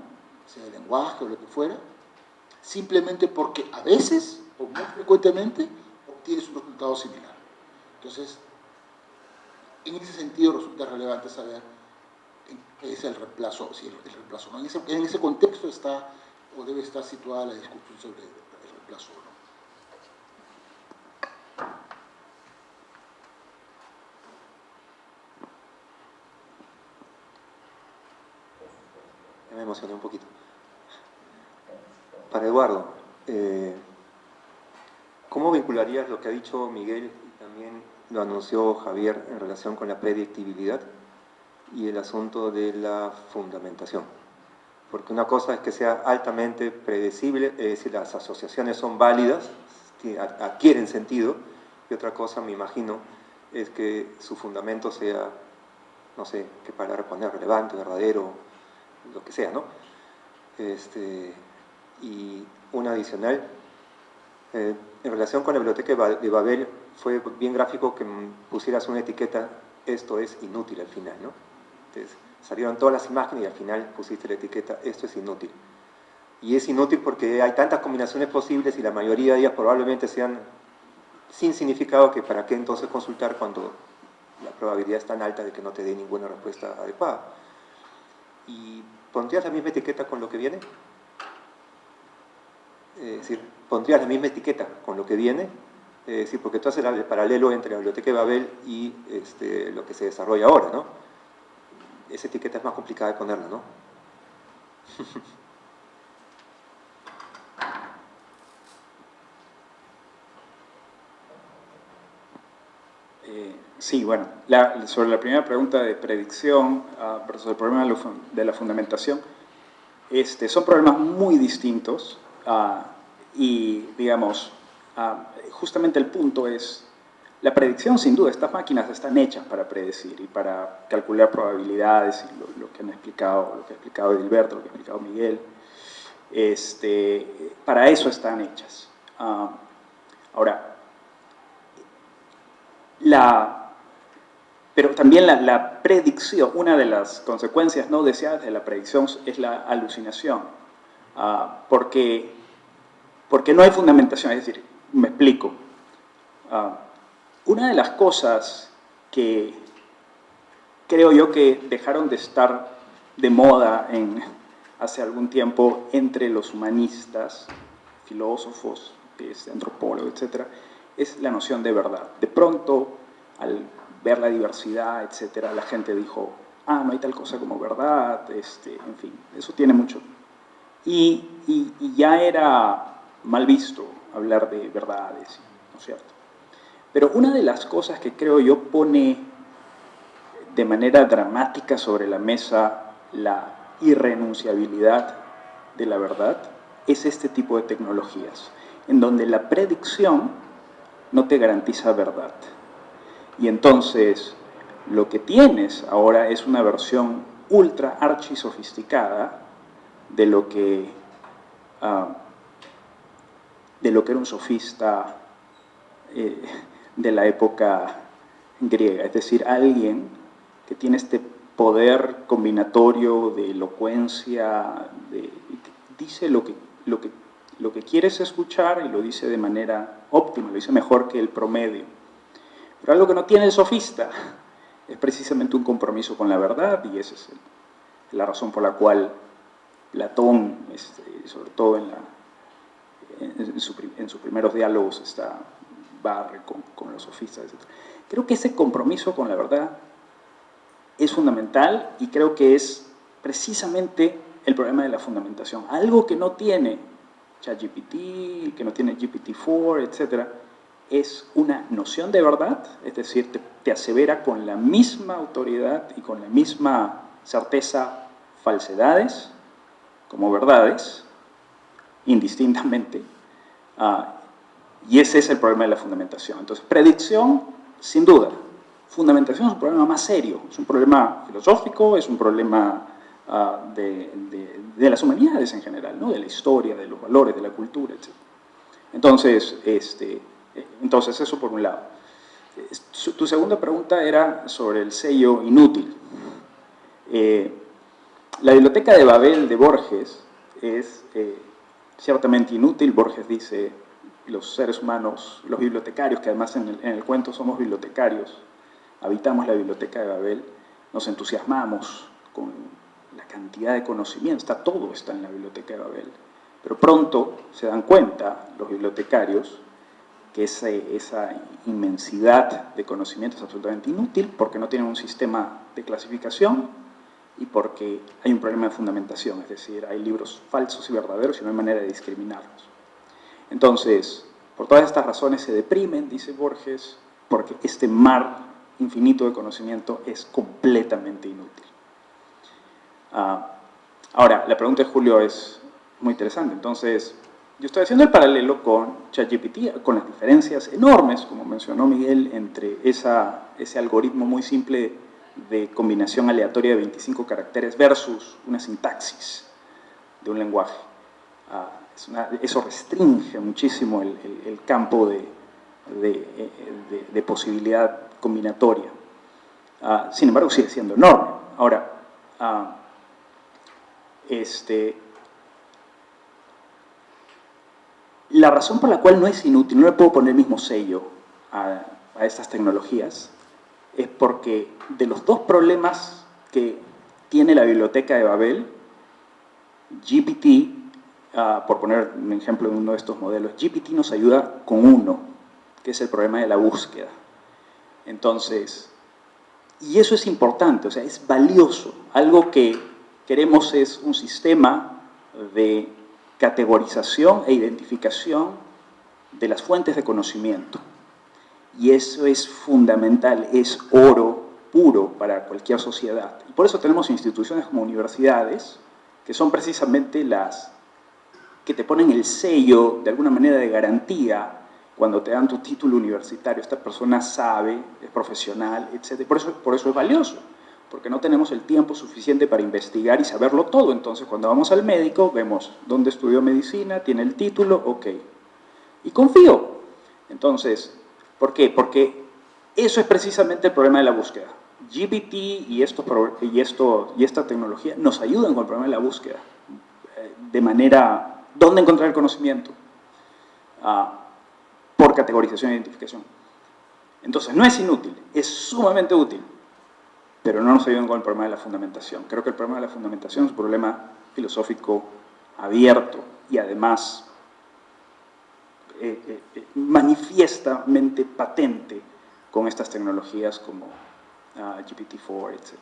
sea el lenguaje o lo que fuera, simplemente porque a veces, o muy frecuentemente, obtienes un resultado similar. Entonces, en ese sentido resulta relevante saber qué es el reemplazo, si el reemplazo no. En ese contexto está o debe estar situada la discusión sobre el reemplazo o no. Me emocioné un poquito. Para Eduardo, ¿cómo vincularías lo que ha dicho Miguel y también lo anunció Javier en relación con la predictibilidad y el asunto de la fundamentación. Porque una cosa es que sea altamente predecible, es decir, las asociaciones son válidas, adquieren sentido, y otra cosa, me imagino, es que su fundamento sea, no sé, qué palabra poner, relevante, verdadero, lo que sea, ¿no? Y una adicional, en relación con la biblioteca de Babel, fue bien gráfico que pusieras una etiqueta, esto es inútil al final, ¿no? Entonces, salieron todas las imágenes y al final pusiste la etiqueta, esto es inútil. Y es inútil porque hay tantas combinaciones posibles y la mayoría de ellas probablemente sean sin significado, que para qué entonces consultar cuando la probabilidad es tan alta de que no te dé ninguna respuesta adecuada. ¿Y pondrías la misma etiqueta con lo que viene? Es decir, ¿pondrías la misma etiqueta con lo que viene? Es decir, porque tú haces el paralelo entre la biblioteca de Babel y lo que se desarrolla ahora, ¿no? Esa etiqueta es más complicada de ponerla, ¿no? Sí, bueno, sobre la primera pregunta de predicción versus el problema de la fundamentación, son problemas muy distintos y, digamos, justamente el punto es, la predicción sin duda, estas máquinas están hechas para predecir y para calcular probabilidades, y lo que ha explicado Edilberto, lo que ha explicado Miguel, para eso están hechas. Ahora, pero también la predicción, una de las consecuencias no deseadas de la predicción es la alucinación, porque no hay fundamentación, es decir, me explico. Una de las cosas que creo yo que dejaron de estar de moda hace algún tiempo entre los humanistas, filósofos, antropólogos, etc., es la noción de verdad. De pronto, al ver la diversidad, etc., la gente dijo, no hay tal cosa como verdad, en fin, eso tiene mucho. Y ya era mal visto hablar de verdades, ¿no es cierto? Pero una de las cosas que creo yo pone de manera dramática sobre la mesa la irrenunciabilidad de la verdad es este tipo de tecnologías, en donde la predicción no te garantiza verdad. Y entonces, lo que tienes ahora es una versión ultra archi sofisticada de lo que era un sofista de la época griega, es decir, alguien que tiene este poder combinatorio de elocuencia, dice lo que quieres escuchar y lo dice de manera óptima, lo dice mejor que el promedio. Pero algo que no tiene el sofista es precisamente un compromiso con la verdad, y esa es la razón por la cual Platón, sobre todo en sus primeros diálogos, barre con los sofistas, etc. Creo que ese compromiso con la verdad es fundamental y creo que es precisamente el problema de la fundamentación. Algo que no tiene ChatGPT, que no tiene GPT-4, etc., es una noción de verdad, es decir, te asevera con la misma autoridad y con la misma certeza falsedades como verdades, indistintamente, y ese es el problema de la fundamentación. Entonces, predicción, sin duda. Fundamentación es un problema más serio, es un problema filosófico, es un problema de las humanidades en general, ¿no? De la historia, de los valores, de la cultura, etc. Entonces, eso por un lado. Tu segunda pregunta era sobre el sello inútil. La biblioteca de Babel de Borges es ciertamente inútil. Borges dice, los seres humanos, los bibliotecarios, que además en el cuento somos bibliotecarios, habitamos la biblioteca de Babel, nos entusiasmamos con la cantidad de conocimiento, todo está en la biblioteca de Babel. Pero pronto se dan cuenta los bibliotecarios que esa inmensidad de conocimiento es absolutamente inútil porque no tienen un sistema de clasificación y porque hay un problema de fundamentación, es decir, hay libros falsos y verdaderos y no hay manera de discriminarlos. Entonces, por todas estas razones se deprimen, dice Borges, porque este mar infinito de conocimiento es completamente inútil. Ahora, la pregunta de Julio es muy interesante. Entonces, yo estoy haciendo el paralelo con ChatGPT, con las diferencias enormes, como mencionó Miguel, entre ese algoritmo muy simple de combinación aleatoria de 25 caracteres versus una sintaxis de un lenguaje. Eso restringe muchísimo el campo de posibilidad combinatoria. Sin embargo, sigue siendo enorme. Ahora, la razón por la cual no es inútil, no le puedo poner el mismo sello a estas tecnologías, es porque de los dos problemas que tiene la biblioteca de Babel, GPT, por poner un ejemplo de uno de estos modelos, GPT nos ayuda con uno, que es el problema de la búsqueda. Entonces, y eso es importante, o sea, es valioso. Algo que queremos es un sistema de categorización e identificación de las fuentes de conocimiento. Y eso es fundamental, es oro puro para cualquier sociedad. Y por eso tenemos instituciones como universidades, que son precisamente las que te ponen el sello, de alguna manera, de garantía cuando te dan tu título universitario. Esta persona sabe, es profesional, etc. Por eso es valioso, porque no tenemos el tiempo suficiente para investigar y saberlo todo. Entonces, cuando vamos al médico, vemos dónde estudió medicina, tiene el título, ok. Y confío. Entonces, ¿por qué? Porque eso es precisamente el problema de la búsqueda. GPT y esta tecnología nos ayudan con el problema de la búsqueda. De manera, ¿dónde encontrar el conocimiento? Por categorización e identificación. Entonces, no es inútil, es sumamente útil, pero no nos ayudan con el problema de la fundamentación. Creo que el problema de la fundamentación es un problema filosófico abierto y además manifiestamente patente con estas tecnologías como GPT-4, etc.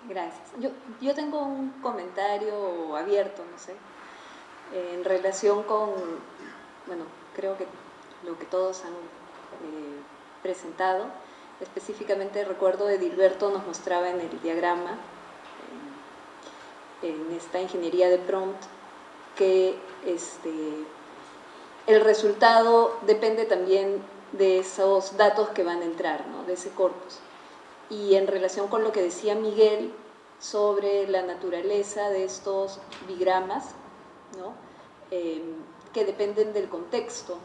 Gracias. Yo tengo un comentario abierto, no sé, en relación con, bueno, creo que lo que todos han presentado. Específicamente recuerdo Edilberto nos mostraba en el diagrama, en esta ingeniería de prompt, que el resultado depende también de esos datos que van a entrar, ¿no? De ese corpus. Y en relación con lo que decía Miguel sobre la naturaleza de estos bigramas, ¿no? Que dependen del contexto,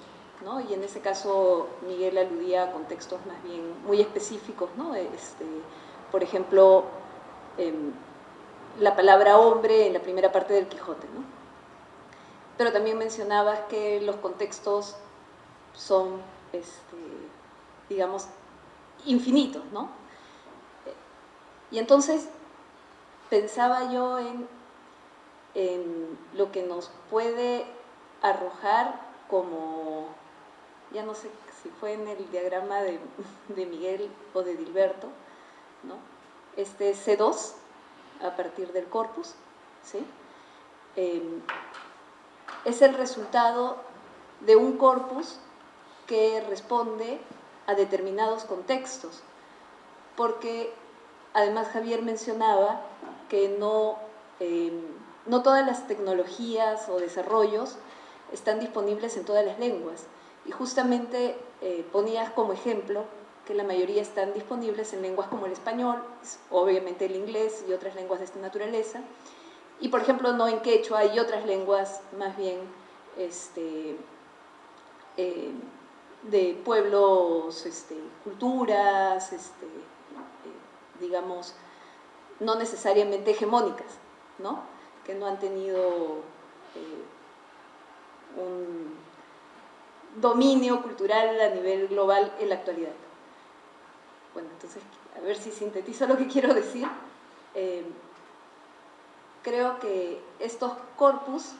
¿no? Y en ese caso Miguel aludía a contextos más bien muy específicos, ¿no? Por ejemplo, la palabra hombre en la primera parte del Quijote, ¿no? Pero también mencionabas que los contextos son, digamos, infinitos, ¿no? Y entonces pensaba yo en lo que nos puede arrojar como, ya no sé si fue en el diagrama de Miguel o de Edilberto, ¿no? Este C2 a partir del corpus, ¿sí? Es el resultado de un corpus que responde a determinados contextos, porque además Javier mencionaba que no todas las tecnologías o desarrollos están disponibles en todas las lenguas. Y justamente ponías como ejemplo que la mayoría están disponibles en lenguas como el español, obviamente el inglés y otras lenguas de esta naturaleza. Y por ejemplo, no en quechua y otras lenguas más bien de pueblos, culturas, digamos, no necesariamente hegemónicas, ¿no? Que no han tenido un dominio cultural a nivel global en la actualidad. Bueno, entonces, a ver si sintetizo lo que quiero decir. Creo que estos corpus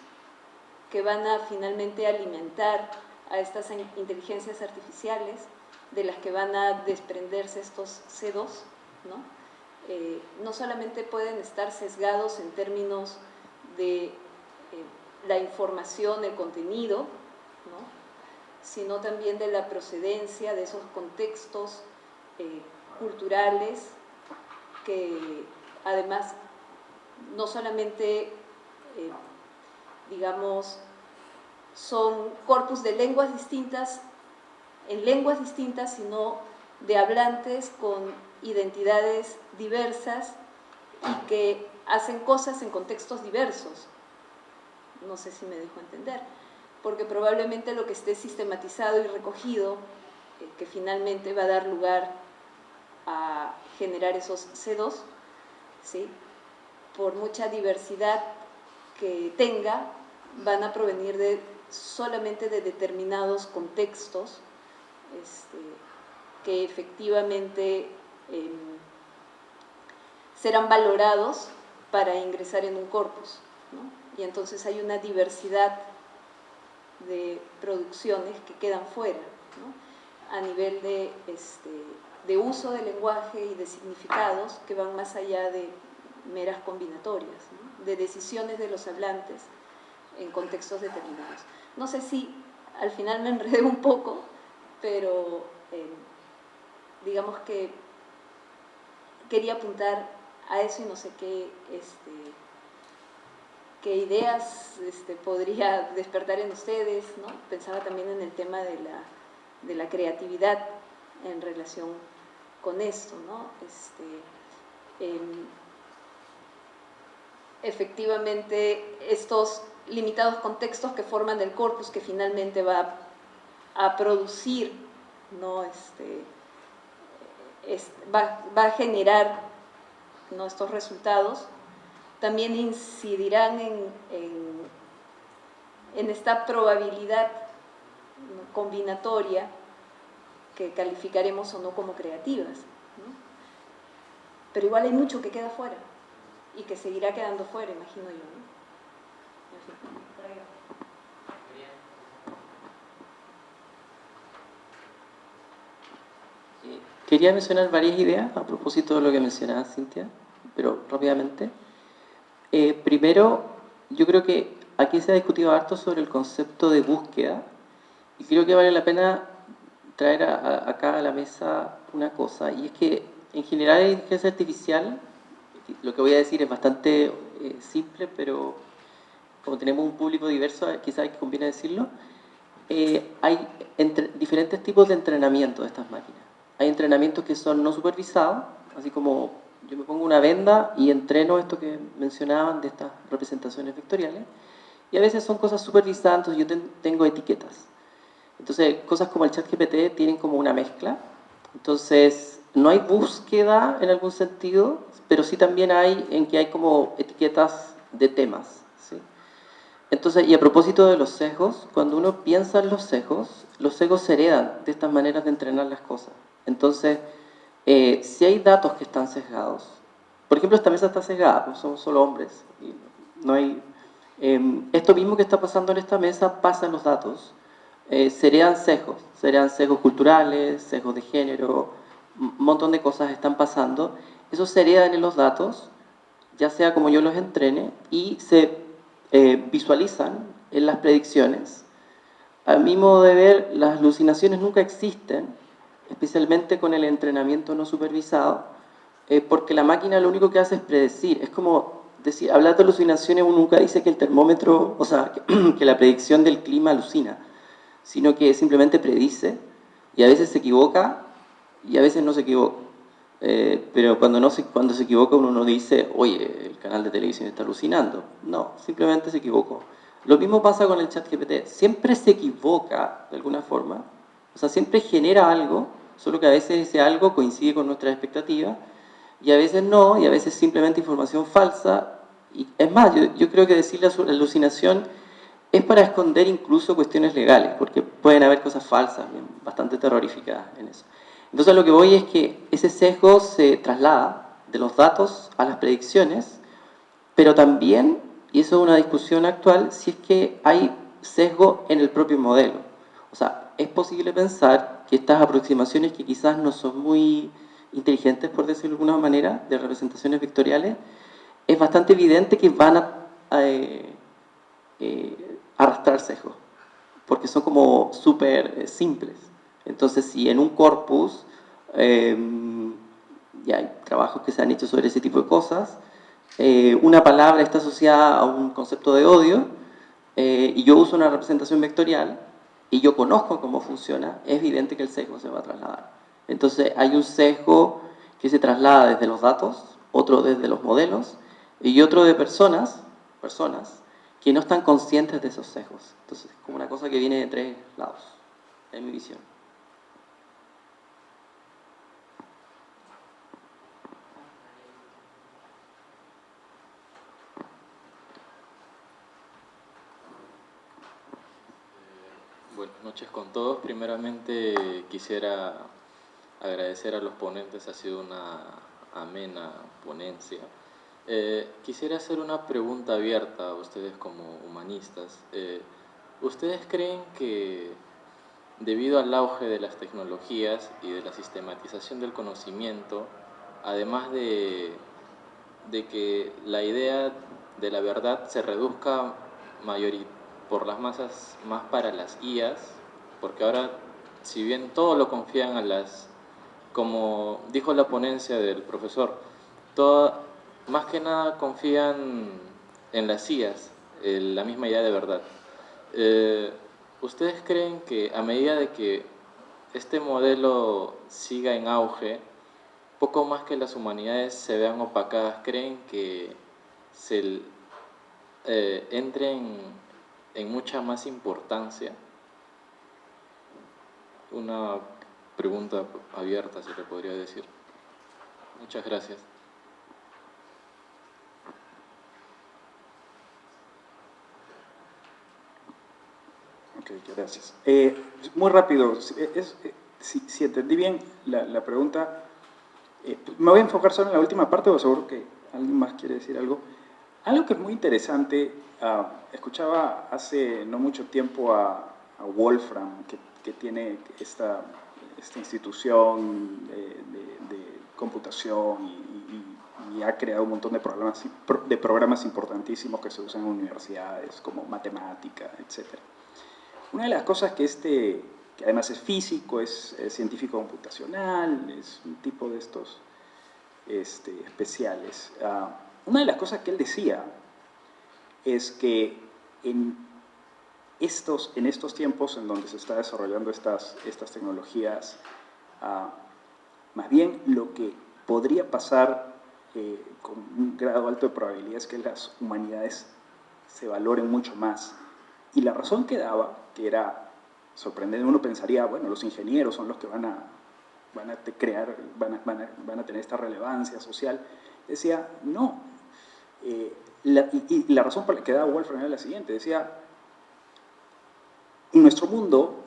que van a finalmente alimentar a estas inteligencias artificiales, de las que van a desprenderse estos C2, ¿no? no solamente pueden estar sesgados en términos de la información, el contenido, ¿no?, sino también de la procedencia de esos contextos culturales que además no solamente, digamos, son corpus de lenguas distintas, en lenguas distintas, sino de hablantes con identidades diversas y que hacen cosas en contextos diversos. No sé si me dejo entender, porque probablemente lo que esté sistematizado y recogido, que finalmente va a dar lugar a generar esos C2, ¿sí?, por mucha diversidad que tenga, van a provenir solamente de determinados contextos que efectivamente serán valorados para ingresar en un corpus, ¿no? Y entonces hay una diversidad de producciones que quedan fuera, ¿no?, a nivel de uso del lenguaje y de significados que van más allá de meras combinatorias, ¿no?, de decisiones de los hablantes en contextos determinados. No sé si al final me enredé un poco, pero digamos que quería apuntar a eso y no sé qué ideas podría despertar en ustedes, ¿no? Pensaba también en el tema de la creatividad en relación con esto, ¿no? Efectivamente, estos limitados contextos que forman el corpus que finalmente va a producir, ¿no?, va a generar, ¿no?, estos resultados, también incidirán en esta probabilidad, ¿no?, combinatoria que calificaremos o no como creativas, ¿no? Pero igual hay mucho que queda fuera y que seguirá quedando fuera, imagino yo, ¿no? En fin, por ahí va. Quería mencionar varias ideas a propósito de lo que mencionaba Cintia, pero rápidamente. Primero, yo creo que aquí se ha discutido harto sobre el concepto de búsqueda y creo que vale la pena traer acá a la mesa una cosa, y es que en general la inteligencia artificial, lo que voy a decir es bastante simple, pero como tenemos un público diverso, quizás conviene decirlo, hay diferentes tipos de entrenamiento de estas máquinas. Hay entrenamientos que son no supervisados, así como yo me pongo una venda y entreno esto que mencionaban de estas representaciones vectoriales, y a veces son cosas supervisadas, entonces yo tengo etiquetas. Entonces, cosas como el ChatGPT tienen como una mezcla. Entonces, no hay búsqueda en algún sentido, pero sí también hay en que hay como etiquetas de temas, ¿sí? Entonces, y a propósito de los sesgos, cuando uno piensa en los sesgos se heredan de estas maneras de entrenar las cosas. Entonces, si hay datos que están sesgados, por ejemplo, esta mesa está sesgada, pues somos solo hombres, y no hay... esto mismo que está pasando en esta mesa pasa en los datos. Se heredan sesgos culturales, sesgos de género, un montón de cosas están pasando. Eso se heredan en los datos, ya sea como yo los entrene, y se visualizan en las predicciones. A mi modo de ver, las alucinaciones nunca existen, especialmente con el entrenamiento no supervisado, porque la máquina lo único que hace es predecir. Es como decir, hablar de alucinaciones, uno nunca dice que el termómetro, o sea, que la predicción del clima alucina, sino que simplemente predice, y a veces se equivoca, y a veces no se equivoca. Pero cuando se equivoca uno no dice, oye, el canal de televisión está alucinando. No, simplemente se equivocó. Lo mismo pasa con el ChatGPT. Siempre se equivoca de alguna forma, o sea, siempre genera algo, solo que a veces ese algo coincide con nuestras expectativas, y a veces no, y a veces simplemente información falsa. Y es más, yo creo que decir la alucinación es para esconder incluso cuestiones legales, porque pueden haber cosas falsas, bastante terroríficas en eso. Entonces lo que voy es que ese sesgo se traslada de los datos a las predicciones, pero también, y eso es una discusión actual, si es que hay sesgo en el propio modelo. O sea, es posible pensar que estas aproximaciones que quizás no son muy inteligentes, por decirlo de alguna manera, de representaciones vectoriales, es bastante evidente que van a arrastrar sesgos, porque son como súper simples. Entonces, si en un corpus ya hay trabajos que se han hecho sobre ese tipo de cosas, una palabra está asociada a un concepto de odio, y yo uso una representación vectorial, y yo conozco cómo funciona, es evidente que el sesgo se va a trasladar. Entonces, hay un sesgo que se traslada desde los datos, otro desde los modelos, y otro de personas que no están conscientes de esos sesgos. Entonces, es como una cosa que viene de tres lados, en mi visión. Buenas noches con todos. Primeramente quisiera agradecer a los ponentes, ha sido una amena ponencia. Quisiera hacer una pregunta abierta a ustedes como humanistas. ¿Ustedes creen que debido al auge de las tecnologías y de la sistematización del conocimiento, además de que la idea de la verdad se reduzca por las masas más para las IAs, porque ahora, si bien todo lo confían a las, como dijo la ponencia del profesor, más que nada confían en las IAs, la misma idea de verdad. ¿Ustedes creen que a medida de que este modelo siga en auge, poco más que las humanidades se vean opacadas, creen que se entren en mucha más importancia? Una pregunta abierta, se le podría decir. Muchas gracias. Ok, gracias. Muy rápido, si entendí bien la pregunta, me voy a enfocar solo en la última parte, porque seguro que alguien más quiere decir algo. Algo que es muy interesante, escuchaba hace no mucho tiempo a Wolfram, que tiene esta institución de computación y ha creado un montón de programas importantísimos que se usan en universidades, como matemática, etc. Una de las cosas que además es físico, es científico computacional, es un tipo de estos especiales. Una de las cosas que él decía es que en estos tiempos en donde se está desarrollando estas tecnologías, más bien lo que podría pasar con un grado alto de probabilidad es que las humanidades se valoren mucho más. Y la razón que daba, que era sorprendente, uno pensaría, bueno, los ingenieros son los que van a tener esta relevancia social. Decía, no. Y la razón por la que daba Wolfram era la siguiente, decía, en nuestro mundo,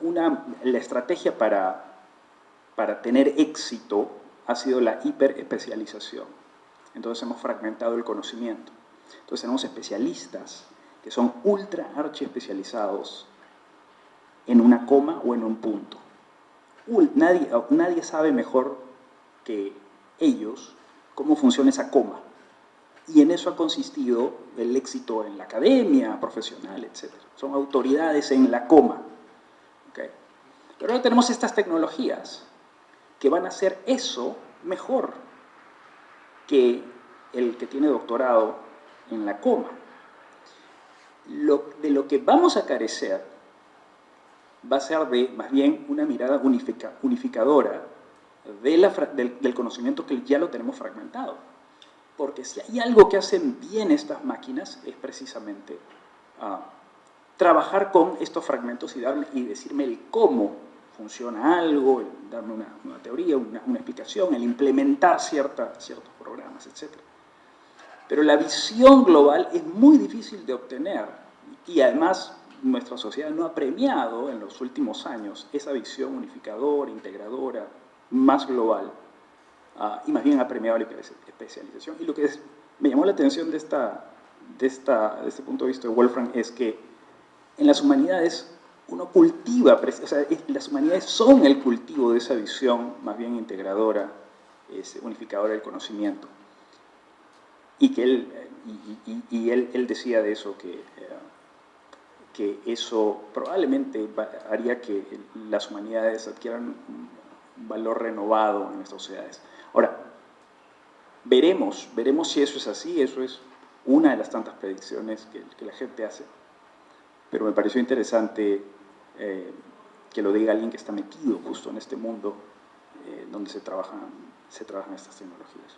la estrategia para tener éxito ha sido la hiperespecialización. Entonces hemos fragmentado el conocimiento. Entonces tenemos especialistas que son ultra archiespecializados en una coma o en un punto. Nadie sabe mejor que ellos cómo funciona esa coma. Y en eso ha consistido el éxito en la academia, profesional, etc. Son autoridades en la coma. ¿Okay? Pero ahora tenemos estas tecnologías que van a hacer eso mejor que el que tiene doctorado en la coma. De lo que vamos a carecer va a ser de, más bien, una mirada unificadora del conocimiento que ya lo tenemos fragmentado. Porque si hay algo que hacen bien estas máquinas es precisamente trabajar con estos fragmentos y decirme el cómo funciona algo, darme una teoría, una explicación, el implementar ciertos programas, etc. Pero la visión global es muy difícil de obtener y además nuestra sociedad no ha premiado en los últimos años esa visión unificadora, integradora, más global. Y más bien ha premiado la especialización. Y lo que me llamó la atención de este punto de vista de Wolfram es que en las humanidades uno cultiva, o sea, las humanidades son el cultivo de esa visión más bien integradora, unificadora del conocimiento. Y que él decía de eso que eso probablemente haría que las humanidades adquieran un valor renovado en nuestras sociedades. Ahora, veremos si eso es así. Eso es una de las tantas predicciones que la gente hace. Pero me pareció interesante que lo diga alguien que está metido justo en este mundo donde se trabajan estas tecnologías.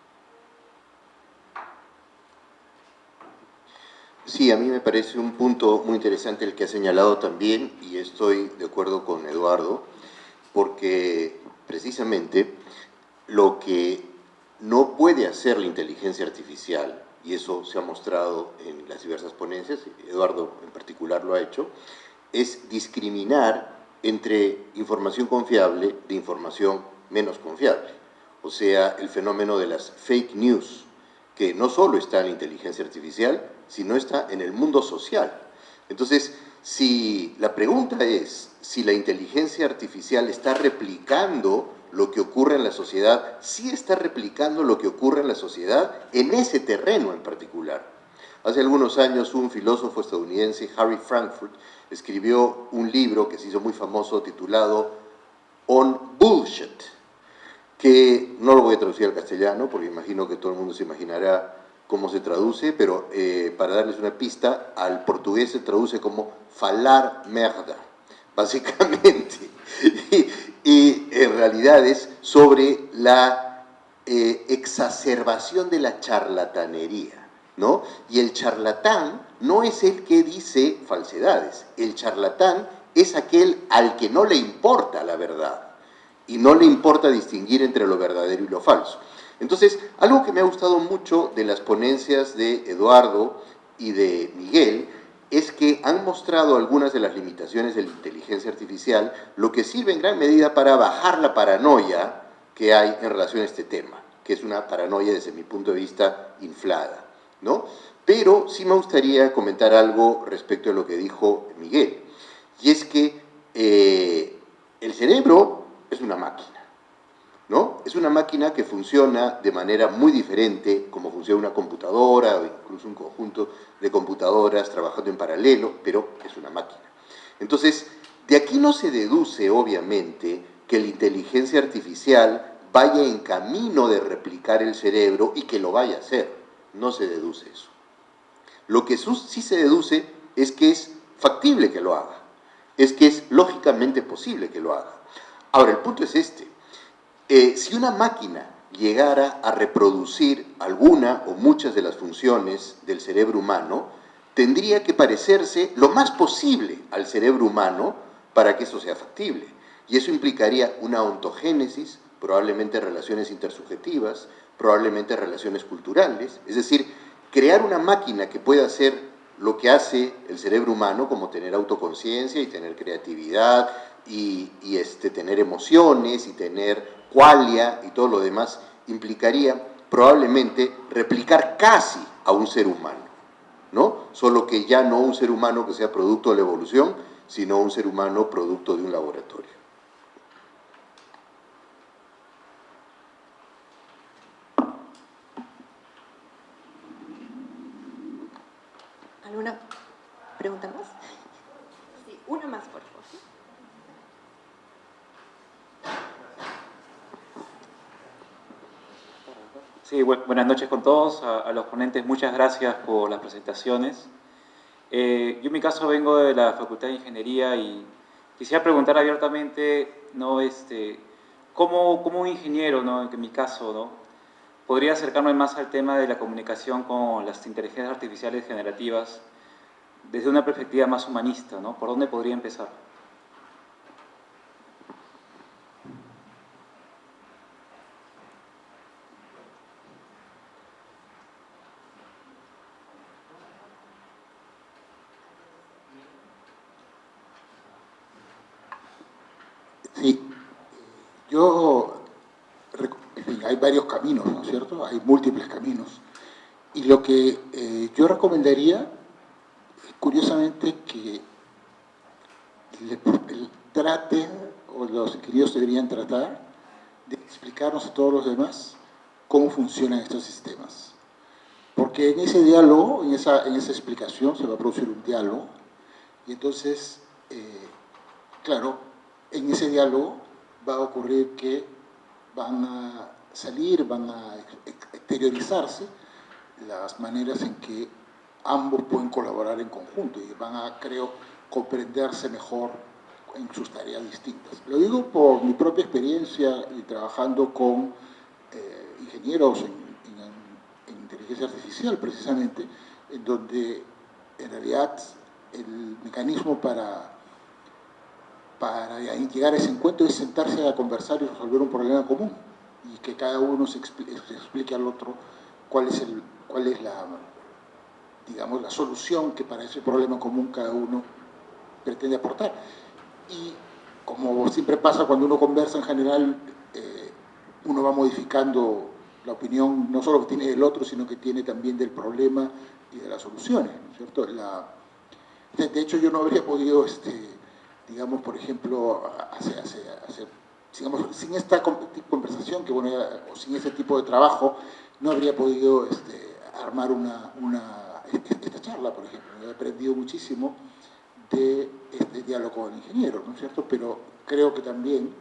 Sí, a mí me parece un punto muy interesante el que ha señalado también, y estoy de acuerdo con Eduardo, porque precisamente lo que no puede hacer la inteligencia artificial, y eso se ha mostrado en las diversas ponencias, Eduardo en particular lo ha hecho, es discriminar entre información confiable de información menos confiable. O sea, el fenómeno de las fake news, que no solo está en la inteligencia artificial, sino está en el mundo social. Entonces, si la pregunta es si la inteligencia artificial está replicando lo que ocurre en la sociedad, sí está replicando lo que ocurre en la sociedad en ese terreno en particular. Hace algunos años un filósofo estadounidense, Harry Frankfurt, escribió un libro que se hizo muy famoso titulado On Bullshit, que no lo voy a traducir al castellano porque imagino que todo el mundo se imaginará cómo se traduce, pero para darles una pista, al portugués se traduce como falar merda, básicamente. Y en realidad es sobre la exacerbación de la charlatanería, ¿no? Y el charlatán no es el que dice falsedades, el charlatán es aquel al que no le importa la verdad y no le importa distinguir entre lo verdadero y lo falso. Entonces, algo que me ha gustado mucho de las ponencias de Eduardo y de Miguel es que han mostrado algunas de las limitaciones de la inteligencia artificial, lo que sirve en gran medida para bajar la paranoia que hay en relación a este tema, que es una paranoia desde mi punto de vista inflada, ¿no? Pero sí me gustaría comentar algo respecto a lo que dijo Miguel, y es que el cerebro es una máquina, ¿no? Es una máquina que funciona de manera muy diferente como funciona una computadora o incluso un conjunto de computadoras trabajando en paralelo, pero es una máquina. Entonces, de aquí no se deduce, obviamente, que la inteligencia artificial vaya en camino de replicar el cerebro y que lo vaya a hacer. No se deduce eso. Lo que sí se deduce es que es factible que lo haga, es que es lógicamente posible que lo haga. Ahora, el punto es este. Si una máquina llegara a reproducir alguna o muchas de las funciones del cerebro humano, tendría que parecerse lo más posible al cerebro humano para que eso sea factible. Y eso implicaría una ontogénesis, probablemente relaciones intersubjetivas, probablemente relaciones culturales, es decir, crear una máquina que pueda hacer lo que hace el cerebro humano, como tener autoconciencia y tener creatividad y tener emociones y tener qualia y todo lo demás, implicaría probablemente replicar casi a un ser humano, ¿no? Solo que ya no un ser humano que sea producto de la evolución, sino un ser humano producto de un laboratorio. ¿Alguna pregunta más? Sí, una más, por favor. Sí, buenas noches con todos. A los ponentes, muchas gracias por las presentaciones. Yo en mi caso vengo de la Facultad de Ingeniería y quisiera preguntar abiertamente, ¿no? ¿Cómo un ingeniero, ¿no? En mi caso, ¿no? podría acercarme más al tema de la comunicación con las inteligencias artificiales generativas desde una perspectiva más humanista, ¿no? ¿Por dónde podría empezar? Sí, en fin, hay varios caminos, ¿no es cierto? Hay múltiples caminos. Y lo que yo recomendaría, curiosamente, que traten, o los ingenieros deberían tratar, de explicarnos a todos los demás cómo funcionan estos sistemas. Porque en ese diálogo, en esa explicación, se va a producir un diálogo, y entonces, claro, en ese diálogo va a ocurrir que van a salir, van a exteriorizarse las maneras en que ambos pueden colaborar en conjunto y van a, creo, comprenderse mejor en sus tareas distintas. Lo digo por mi propia experiencia y trabajando con ingenieros en inteligencia artificial, precisamente, en donde en realidad el mecanismo para llegar a ese encuentro es sentarse a conversar y resolver un problema común y que cada uno se explique al otro cuál es la, digamos, la solución que para ese problema común cada uno pretende aportar. Y como siempre pasa cuando uno conversa en general, uno va modificando la opinión no solo que tiene del otro, sino que tiene también del problema y de las soluciones, ¿no es cierto? De hecho, yo no habría podido, digamos, por ejemplo, digamos, sin esta conversación, que bueno, o sin ese tipo de trabajo, no habría podido armar esta charla, por ejemplo. He aprendido muchísimo de este diálogo con el ingeniero, ¿no es cierto? Pero creo que también,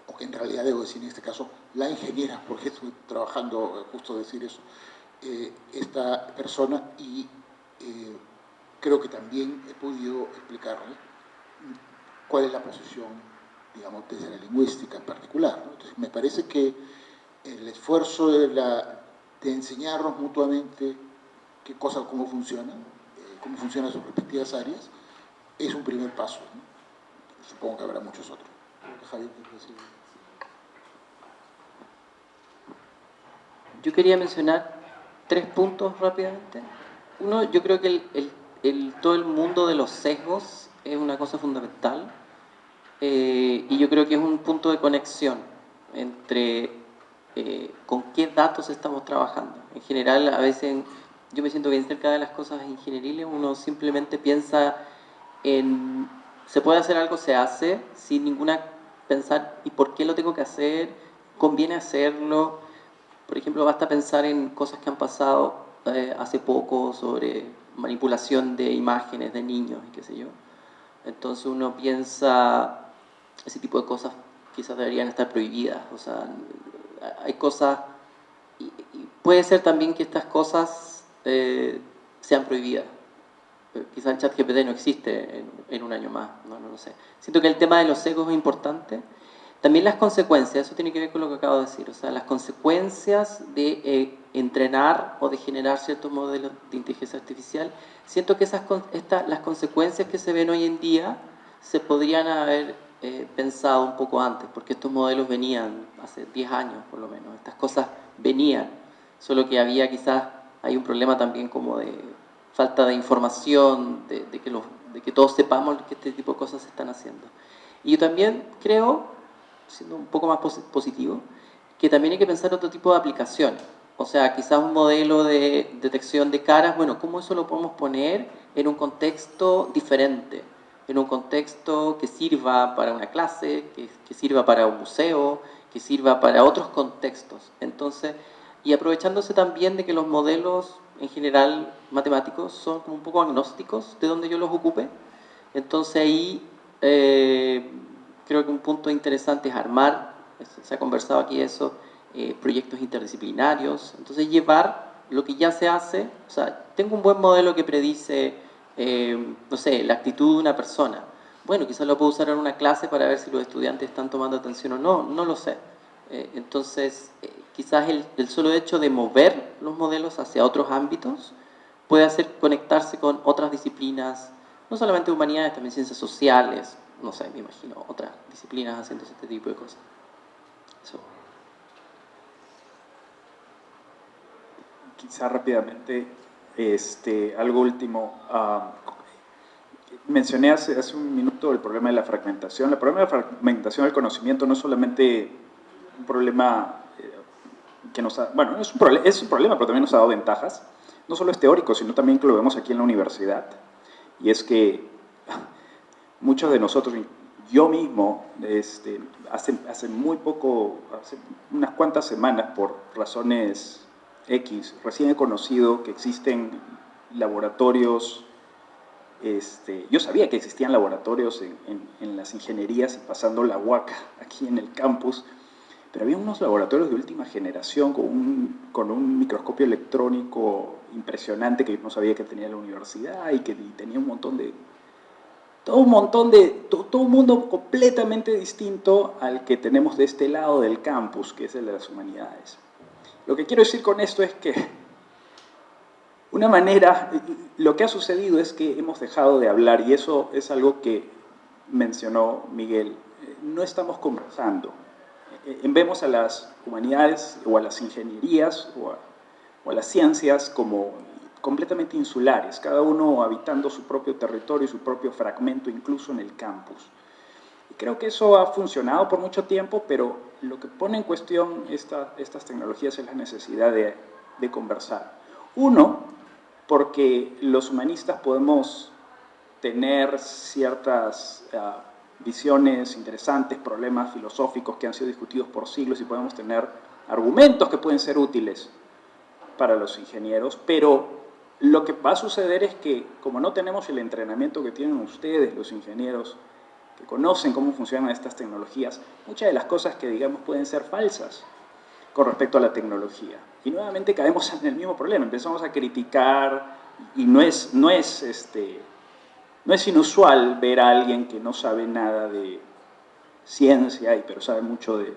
o que en realidad debo decir en este caso, la ingeniera, porque estoy trabajando, justo decir eso, esta persona, y creo que también he podido explicarle cuál es la posición, digamos, desde la lingüística en particular, ¿no? Entonces, me parece que el esfuerzo de enseñarnos mutuamente cómo funcionan sus respectivas áreas, es un primer paso, ¿no? Supongo que habrá muchos otros. Javier, ¿qué quieres decir? Yo quería mencionar 3 puntos rápidamente. Uno, yo creo que todo el mundo de los sesgos es una cosa fundamental, y yo creo que es un punto de conexión entre con qué datos estamos trabajando. En general, a veces yo me siento bien cerca de las cosas ingenieriles, uno simplemente piensa en, se puede hacer algo, se hace, sin ninguna pensar, ¿y por qué lo tengo que hacer? ¿Conviene hacerlo? Por ejemplo, basta pensar en cosas que han pasado hace poco sobre manipulación de imágenes de niños y qué sé yo. Entonces uno piensa, ese tipo de cosas quizás deberían estar prohibidas. O sea, hay cosas, y puede ser también que estas cosas sean prohibidas. Quizás el ChatGPT no existe en un año más, no lo sé. Siento que el tema de los sesgos es importante. También las consecuencias, eso tiene que ver con lo que acabo de decir, o sea, las consecuencias de entrenar o de generar ciertos modelos de inteligencia artificial. Siento que las consecuencias que se ven hoy en día se podrían haber pensado un poco antes, porque estos modelos venían hace 10 años por lo menos, estas cosas venían, solo que hay un problema también como de falta de información, de que todos sepamos que este tipo de cosas se están haciendo. Y yo también creo, siendo un poco más positivo, que también hay que pensar otro tipo de aplicaciones. O sea, quizás un modelo de detección de caras, bueno, ¿cómo eso lo podemos poner en un contexto diferente? En un contexto que sirva para una clase, que sirva para un museo, que sirva para otros contextos. Entonces, y aprovechándose también de que los modelos en general matemáticos son como un poco agnósticos de donde yo los ocupe. Entonces ahí creo que un punto interesante es armar, se ha conversado aquí eso, proyectos interdisciplinarios. Entonces llevar lo que ya se hace, o sea, tengo un buen modelo que predice, no sé, la actitud de una persona. Bueno, quizás lo puedo usar en una clase para ver si los estudiantes están tomando atención o no, no lo sé. Entonces, quizás el solo hecho de mover los modelos hacia otros ámbitos puede hacer conectarse con otras disciplinas, no solamente humanidades, también ciencias sociales, no sé, me imagino otras disciplinas haciendo este tipo de cosas. Eso. Quizá rápidamente, algo último. Mencioné hace un minuto el problema de la fragmentación. El problema de la fragmentación del conocimiento no es solamente un problema que nos ha... Bueno, es un problema, pero también nos ha dado ventajas. No solo es teórico, sino también que lo vemos aquí en la universidad. Y es que muchos de nosotros, yo mismo, hace muy poco, hace unas cuantas semanas, por razones X, recién he conocido que existen laboratorios. Yo sabía que existían laboratorios en las ingenierías y pasando la huaca aquí en el campus, pero había unos laboratorios de última generación con un microscopio electrónico impresionante que yo no sabía que tenía la universidad y que tenía todo un mundo completamente distinto al que tenemos de este lado del campus, que es el de las humanidades. Lo que quiero decir con esto es que una manera, lo que ha sucedido es que hemos dejado de hablar, y eso es algo que mencionó Miguel, no estamos conversando. Vemos a las humanidades o a las ingenierías o a las ciencias como completamente insulares, cada uno habitando su propio territorio y su propio fragmento, incluso en el campus. Y creo que eso ha funcionado por mucho tiempo, pero lo que pone en cuestión estas tecnologías es la necesidad de conversar. Uno, porque los humanistas podemos tener ciertas visiones interesantes, problemas filosóficos que han sido discutidos por siglos y podemos tener argumentos que pueden ser útiles para los ingenieros, pero lo que va a suceder es que, como no tenemos el entrenamiento que tienen ustedes, los ingenieros, que conocen cómo funcionan estas tecnologías, muchas de las cosas que digamos pueden ser falsas con respecto a la tecnología. Y nuevamente caemos en el mismo problema, empezamos a criticar y no es inusual ver a alguien que no sabe nada de ciencia, pero sabe mucho de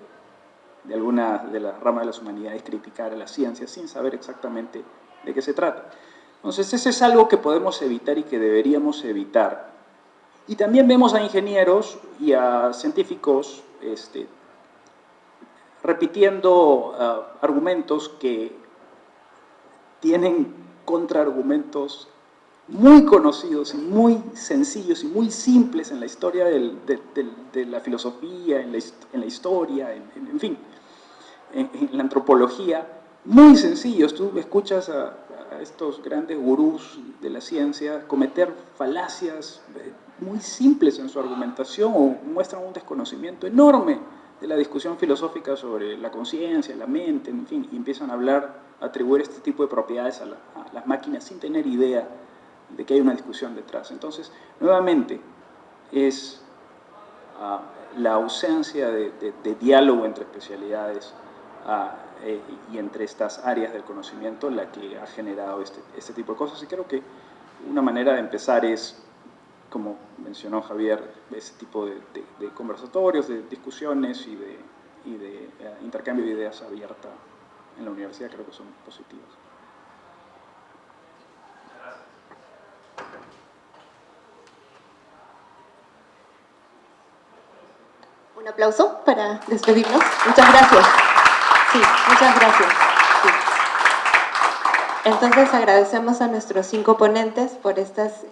alguna de las ramas de las humanidades, criticar a la ciencia sin saber exactamente de qué se trata. Entonces, ese es algo que podemos evitar y que deberíamos evitar. Y también vemos a ingenieros y a científicos repitiendo argumentos que tienen contraargumentos muy conocidos y muy sencillos y muy simples en la historia de la filosofía, en la historia, en fin, en la antropología, muy sencillos. Tú escuchas a estos grandes gurús de la ciencia cometer falacias muy simples en su argumentación o muestran un desconocimiento enorme de la discusión filosófica sobre la conciencia, la mente, en fin, y empiezan a atribuir este tipo de propiedades a las máquinas sin tener idea de que hay una discusión detrás. Entonces, nuevamente, es la ausencia de diálogo entre especialidades y entre estas áreas del conocimiento la que ha generado este tipo de cosas. Y creo que una manera de empezar es, como mencionó Javier, ese tipo de conversatorios, de discusiones y de intercambio de ideas abierta en la universidad. Creo que son positivos. Un aplauso para despedirnos. Muchas gracias. Sí, muchas gracias. Sí. Entonces agradecemos a nuestros 5 ponentes por estas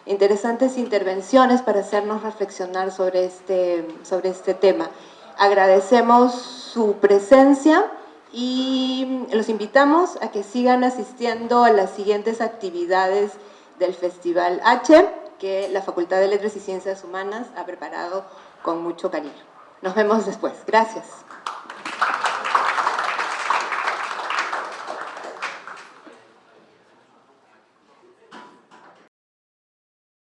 interesantes intervenciones para hacernos reflexionar sobre este tema. Agradecemos su presencia y los invitamos a que sigan asistiendo a las siguientes actividades del Festival H, que la Facultad de Letras y Ciencias Humanas ha preparado con mucho cariño. Nos vemos después. Gracias.